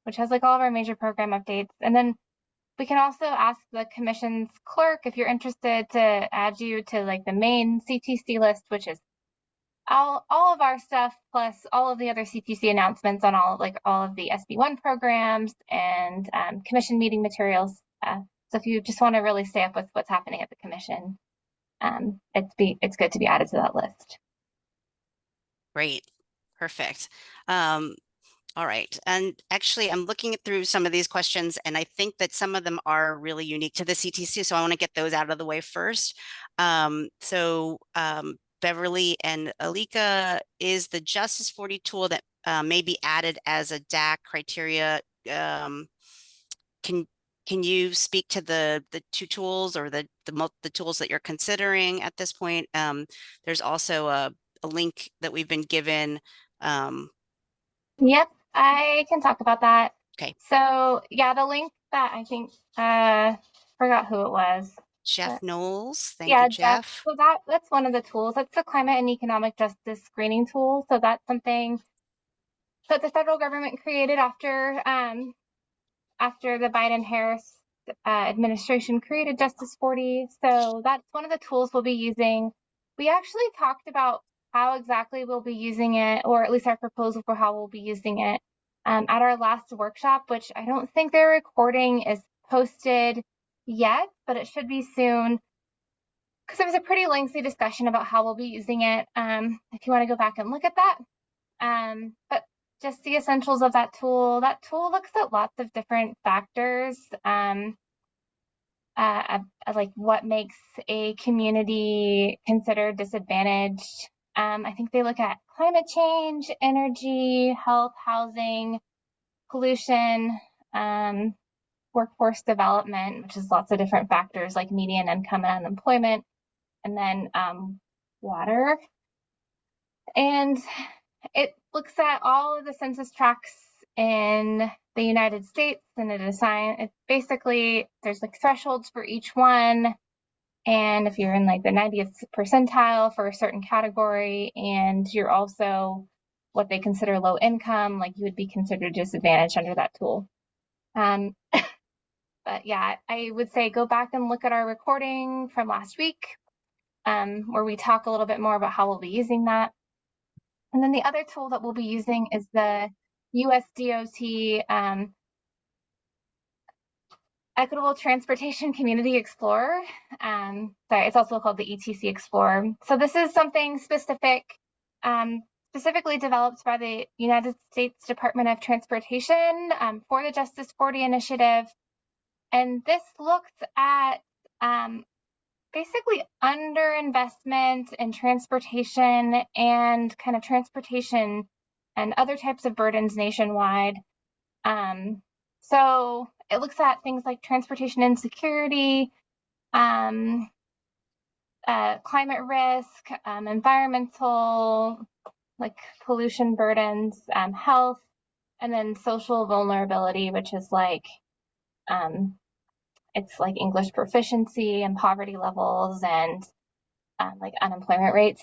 which has like all of our major program updates. And then we can also ask the commission's clerk if you're interested to add you to like the main CTC list, which is all of our stuff plus all of the other CTC announcements on all of the SB1 programs and commission meeting materials. So if you just want to really stay up with what's happening at the commission, it's good to be added to that list.
Great, perfect. All right, and actually I'm looking through some of these questions and I think that some of them are really unique to the CTC, so I want to get those out of the way first. Beverly and Alika, is the Justice 40 tool that may be added as a DAC criteria? Can you speak to the two tools or the tools that you're considering at this point? There's also a link that we've been given.
Yep, I can talk about that.
Okay.
So yeah, the link that I think forgot who it was.
Jeff Knowles. Thank
Yeah,
you, Jeff.
So that's one of the tools. That's the climate and economic justice screening tool. So that's something that the federal government created after the Biden-Harris administration created Justice 40. So that's one of the tools we'll be using. We actually talked about how exactly we'll be using it, or at least our proposal for how we'll be using it at our last workshop, which I don't think their recording is posted yet, but it should be soon, because it was a pretty lengthy discussion about how we'll be using it. If you want to go back and look at that. But just the essentials of that tool looks at lots of different factors, like what makes a community considered disadvantaged. I think they look at climate change, energy, health, housing, pollution, workforce development, which is lots of different factors like median income and unemployment, and then water. And it looks at all of the census tracts in the United States, and it basically, there's like thresholds for each one. And if you're in like the 90th percentile for a certain category, and you're also what they consider low income, like you would be considered disadvantaged under that tool. But yeah, I would say go back and look at our recording from last week, where we talk a little bit more about how we'll be using that. And then the other tool that we'll be using is the USDOT Equitable Transportation Community Explorer. Sorry, it's also called the ETC Explorer. So this is something specifically developed by the United States Department of Transportation for the Justice 40 initiative. And this looks at basically underinvestment in transportation and kind of transportation and other types of burdens nationwide. So it looks at things like transportation insecurity, climate risk, environmental, like pollution burdens, health, and then social vulnerability, which is like, it's like English proficiency and poverty levels and like unemployment rates.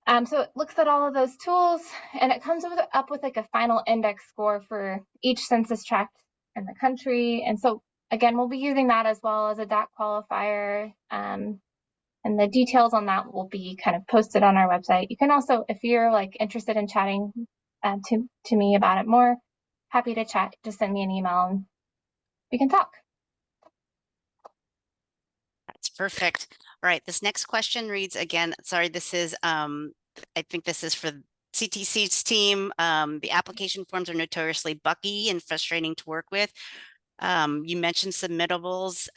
So it looks at all of those tools, and it comes up with like a final index score for each census tract in the country. And so again, we'll be using that as well as a DAC qualifier. And the details on that will be kind of posted on our website. You can also, if you're like interested in chatting to me about it more, happy to chat. Just send me an email and we can talk.
That's perfect. All right, this next question reads again, sorry, this is, I think this is for CTC's team. The application forms are notoriously buggy and frustrating to work with. You mentioned submittables.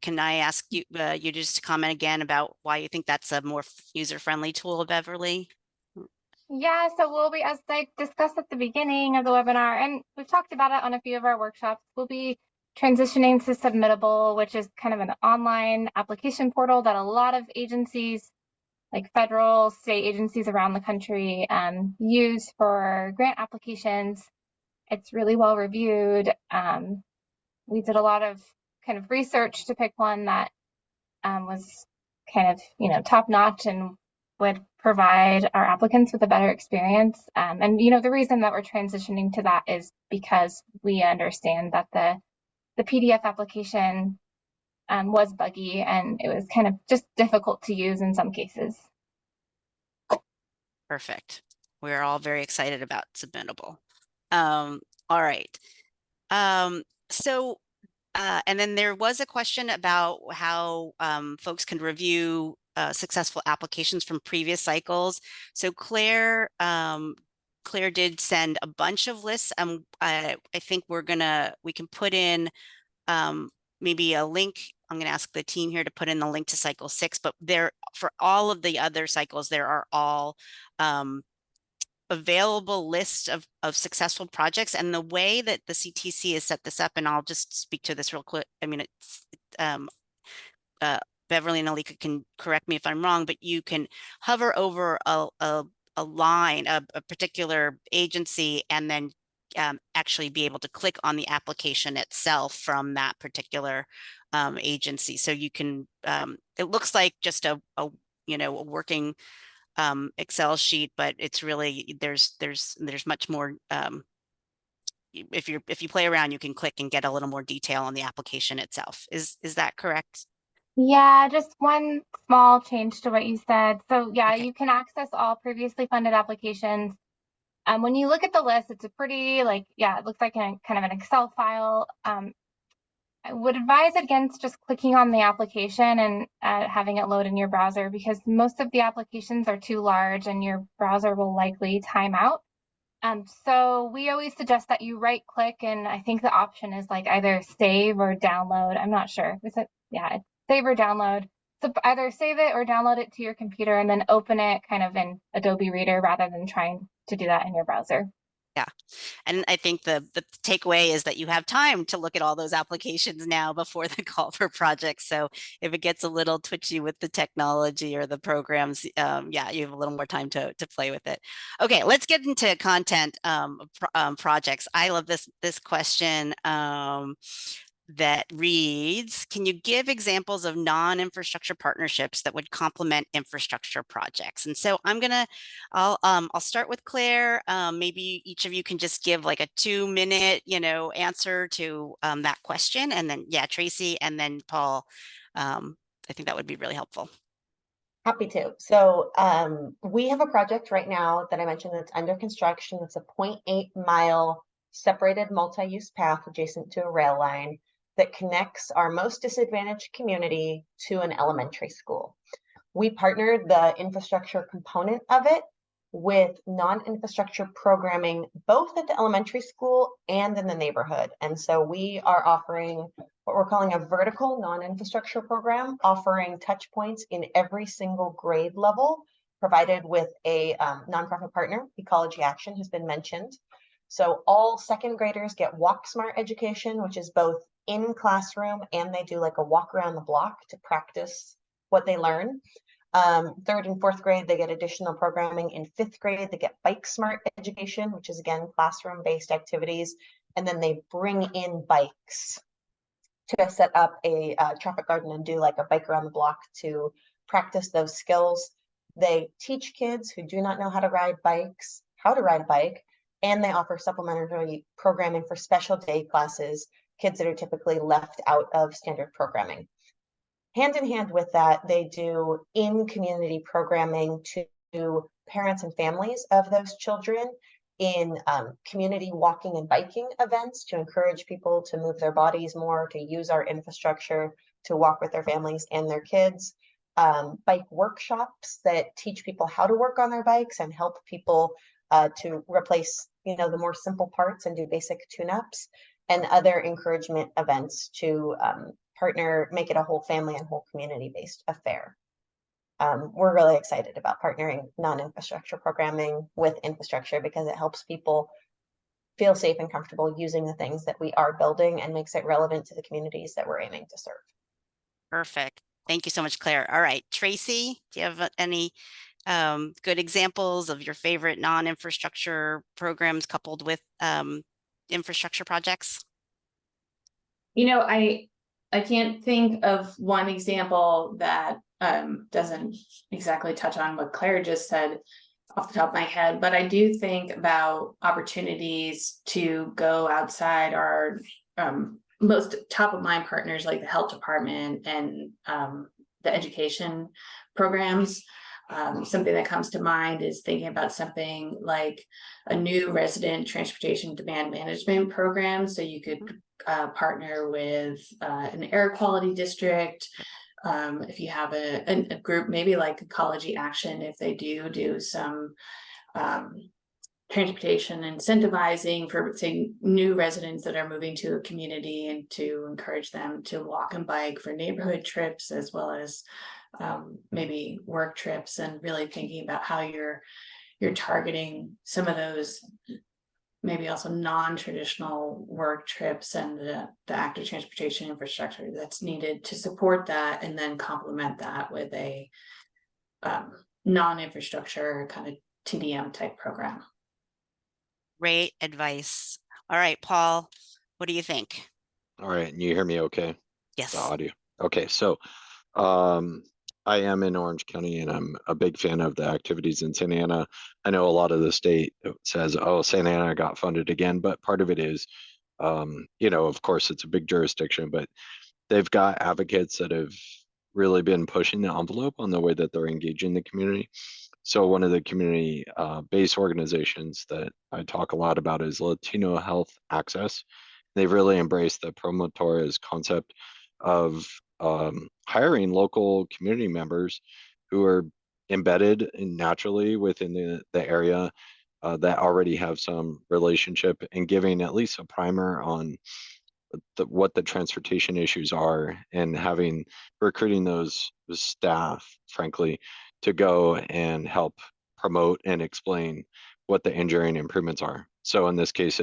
Can I ask you, you just to comment again about why you think that's a more user-friendly tool, Beverly?
Yeah, so we'll be, as I discussed at the beginning of the webinar, and we've talked about it on a few of our workshops, we'll be transitioning to Submittable, which is kind of an online application portal that a lot of agencies, like federal, state agencies around the country, use for grant applications. It's really well reviewed. We did a lot of kind of research to pick one that was kind of, you know, top notch and would provide our applicants with a better experience. And, you know, the reason that we're transitioning to that is because we understand that the PDF application was buggy and it was kind of just difficult to use in some cases.
Perfect. We're all very excited about Submittable. All right. And then there was a question about how folks can review successful applications from previous cycles. So Claire did send a bunch of lists. I think we can put in maybe a link. I'm going to ask the team here to put in the link to cycle 6, but there, for all of the other cycles, there are all available list of successful projects. And the way that the CTC has set this up, and I'll just speak to this real quick. I mean, it's Beverly and Alika can correct me if I'm wrong, but you can hover over a line, a particular agency, and then actually be able to click on the application itself from that particular agency. So you can, it looks like just a working Excel sheet, but it's really, there's much more. If you play around, you can click and get a little more detail on the application itself. Is that correct?
Yeah, just one small change to what you said. So yeah,
Okay.
you can access all previously funded applications. When you look at the list, it's a pretty, like, yeah, it looks like kind of an Excel file. I would advise against just clicking on the application and having it load in your browser, because most of the applications are too large and your browser will likely time out. So we always suggest that you right click, and I think the option is like either save or download. I'm not sure. Is it? Yeah, it's save or download. So either save it or download it to your computer and then open it kind of in Adobe Reader rather than trying to do that in your browser.
Yeah. And I think the takeaway is that you have time to look at all those applications now before the call for projects. So if it gets a little twitchy with the technology or the programs, yeah, you have a little more time to play with it. Okay, let's get into content projects. I love this question that reads, can you give examples of non-infrastructure partnerships that would complement infrastructure projects? And so I'll start with Claire. Maybe each of you can just give like a 2-minute, answer to that question. And then, yeah, Tracy, and then Paul. I think that would be really helpful.
Happy to. So we have a project right now that I mentioned that's under construction. It's a 0.8-mile separated multi-use path adjacent to a rail line that connects our most disadvantaged community to an elementary school. We partnered the infrastructure component of it with non-infrastructure programming, both at the elementary school and in the neighborhood. And so we are offering what we're calling a vertical non-infrastructure program, offering touch points in every single grade level, provided with a nonprofit partner. Ecology Action has been mentioned. So all second graders get Walk Smart education, which is both in classroom and they do like a walk around the block to practice what they learn. Third and fourth grade, they get additional programming. In fifth grade, they get Bike Smart education, which is again classroom-based activities. And then they bring in bikes to set up a traffic garden and do like a bike around the block to practice those skills. They teach kids who do not know how to ride bikes how to ride a bike, and they offer supplementary programming for special day classes, kids that are typically left out of standard programming. Hand in hand with that, they do in-community programming to parents and families of those children in community walking and biking events to encourage people to move their bodies more, to use our infrastructure to walk with their families and their kids. Bike workshops that teach people how to work on their bikes and help people to replace, the more simple parts and do basic tune-ups, and other encouragement events to partner, make it a whole family and whole community-based affair. We're really excited about partnering non-infrastructure programming with infrastructure because it helps people feel safe and comfortable using the things that we are building and makes it relevant to the communities that we're aiming to serve.
Perfect. Thank you so much, Claire. All right, Tracy, do you have any good examples of your favorite non-infrastructure programs coupled with infrastructure projects?
I can't think of one example that doesn't exactly touch on what Claire just said off the top of my head, but I do think about opportunities to go outside our most top of mind partners like the health department and the education programs. Something that comes to mind is thinking about something like a new resident transportation demand management program. So you could partner with an air quality district. If you have a group, maybe like Ecology Action, if they do some transportation incentivizing for, say, new residents that are moving to a community, and to encourage them to walk and bike for neighborhood trips as well as maybe work trips, and really thinking about how you're targeting some of those maybe also non-traditional work trips and the active transportation infrastructure that's needed to support that, and then complement that with a non-infrastructure kind of TDM type program.
Great advice. All right, Paul, what do you think?
All right, and you hear me okay?
Yes.
The audio. Okay, so I am in Orange County and I'm a big fan of the activities in Santa Ana. I know a lot of the state says, oh, Santa Ana got funded again, but part of it is, of course it's a big jurisdiction, but they've got advocates that have really been pushing the envelope on the way that they're engaging the community. So one of the community based organizations that I talk a lot about is Latino Health Access. They've really embraced the promotores concept of hiring local community members who are embedded naturally within the area that already have some relationship, and giving at least a primer on what the transportation issues are, and recruiting those staff, frankly, to go and help promote and explain what the engineering improvements are. So in this case,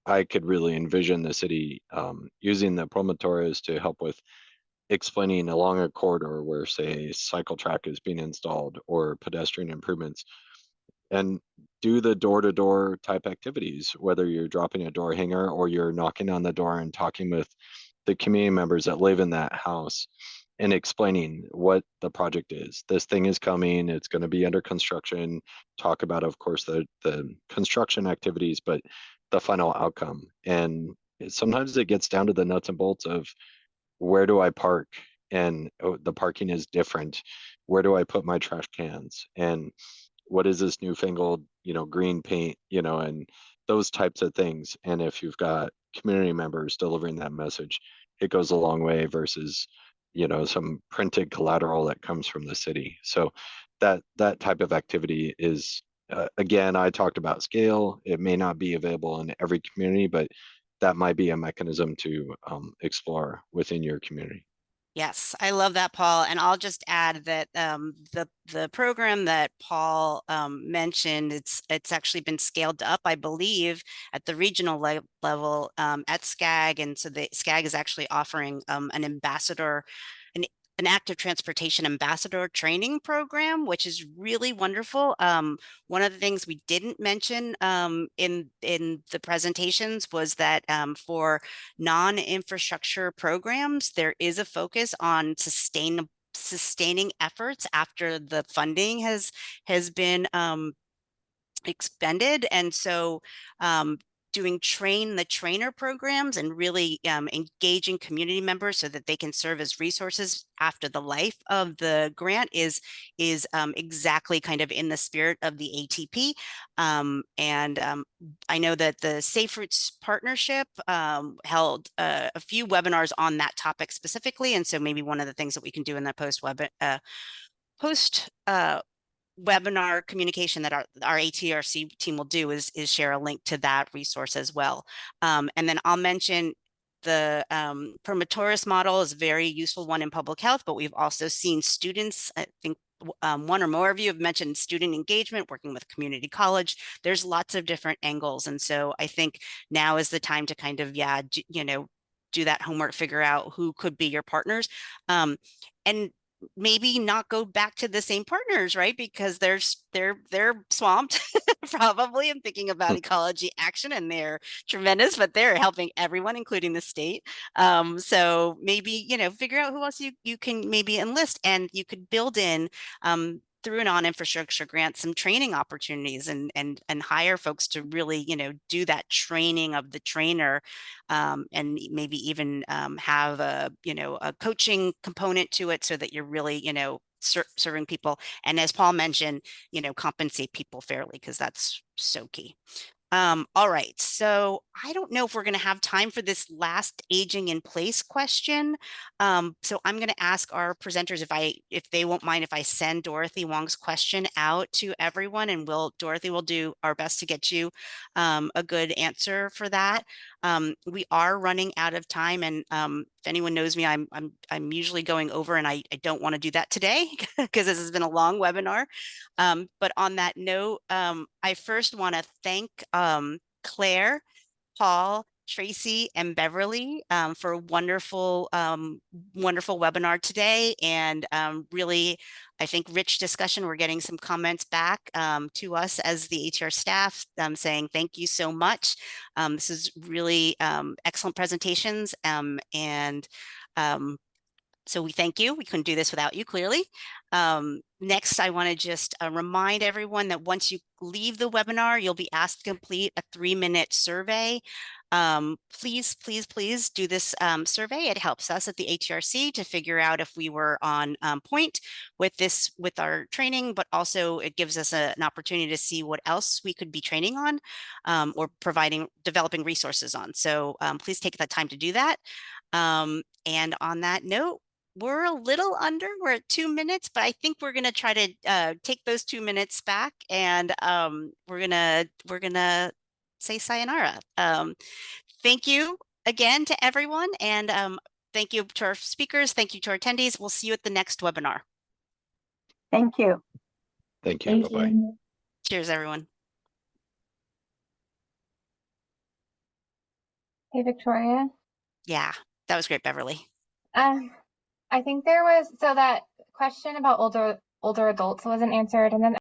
I could really envision the city using the promotores to help with explaining along a corridor where, say, a cycle track is being installed or pedestrian improvements, and do the door-to-door type activities, whether you're dropping a door hanger or you're knocking on the door and talking with the community members that live in that house and explaining what the project is. This thing is coming, it's going to be under construction. Talk about, of course, the construction activities, but the final outcome. And sometimes it gets down to the nuts and bolts of, where do I park? And the parking is different. Where do I put my trash cans? And what is this newfangled, green paint, and those types of things. And if you've got community members delivering that message, it goes a long way versus, some printed collateral that comes from the city. So that type of activity is, again, I talked about scale. It may not be available in every community, but that might be a mechanism to explore within your community.
Yes, I love that, Paul. And I'll just add that the program that Paul mentioned, it's actually been scaled up, I believe, at the regional level at SCAG. And so the SCAG is actually offering an ambassador, an active transportation ambassador training program, which is really wonderful. One of the things we didn't mention in the presentations was that for non-infrastructure programs, there is a focus on sustaining efforts after the funding has been expended. And so doing train the trainer programs and really engaging community members so that they can serve as resources after the life of the grant is exactly kind of in the spirit of the ATP. I know that the Safe Routes Partnership held a few webinars on that topic specifically. And so maybe one of the things that we can do in the post webinar communication that our ATRC team will do is share a link to that resource as well. And then I'll mention the Promotoris model is a very useful one in public health, but we've also seen students, I think one or more of you have mentioned student engagement, working with community college. There's lots of different angles. And so I think now is the time to kind of, do that homework, figure out who could be your partners. And maybe not go back to the same partners, right? Because they're swamped probably. I'm thinking about ecology action and they're tremendous, but they're helping everyone, including the state. So maybe, figure out who else you can maybe enlist, and you could build in through a non-infrastructure grant some training opportunities and hire folks to really, do that training of the trainer, and maybe even have a coaching component to it so that you're really, serving people. And as Paul mentioned, compensate people fairly, because that's so key. All right, so I don't know if we're going to have time for this last aging in place question. So I'm going to ask our presenters if they won't mind if I send Dorothy Wong's question out to everyone, and Dorothy will do our best to get you a good answer for that. We are running out of time, and if anyone knows me, I'm usually going over, and I don't want to do that today because this has been a long webinar. But on that note, I first want to thank Claire, Paul, Tracy, and Beverly for a wonderful webinar today, and really, I think, rich discussion. We're getting some comments back to us as the ATR staff saying thank you so much. This is really excellent presentations, and so we thank you. We couldn't do this without you, clearly. Next, I want to just remind everyone that once you leave the webinar, you'll be asked to complete a 3-minute survey. Please, please, please do this survey. It helps us at the ATRC to figure out if we were on point with our training, but also it gives us an opportunity to see what else we could be training on or developing resources on. So please take the time to do that. And on that note, we're a little under, we're at 2 minutes, but I think we're going to try to take those 2 minutes back, and we're gonna say sayonara. Thank you again to everyone, and thank you to our speakers. Thank you to our attendees. We'll see you at the next webinar.
Thank you.
Thank you. Bye-bye.
Cheers, everyone.
Hey, Victoria.
Yeah, that was great, Beverly.
I think there was, so that question about older adults wasn't answered, and then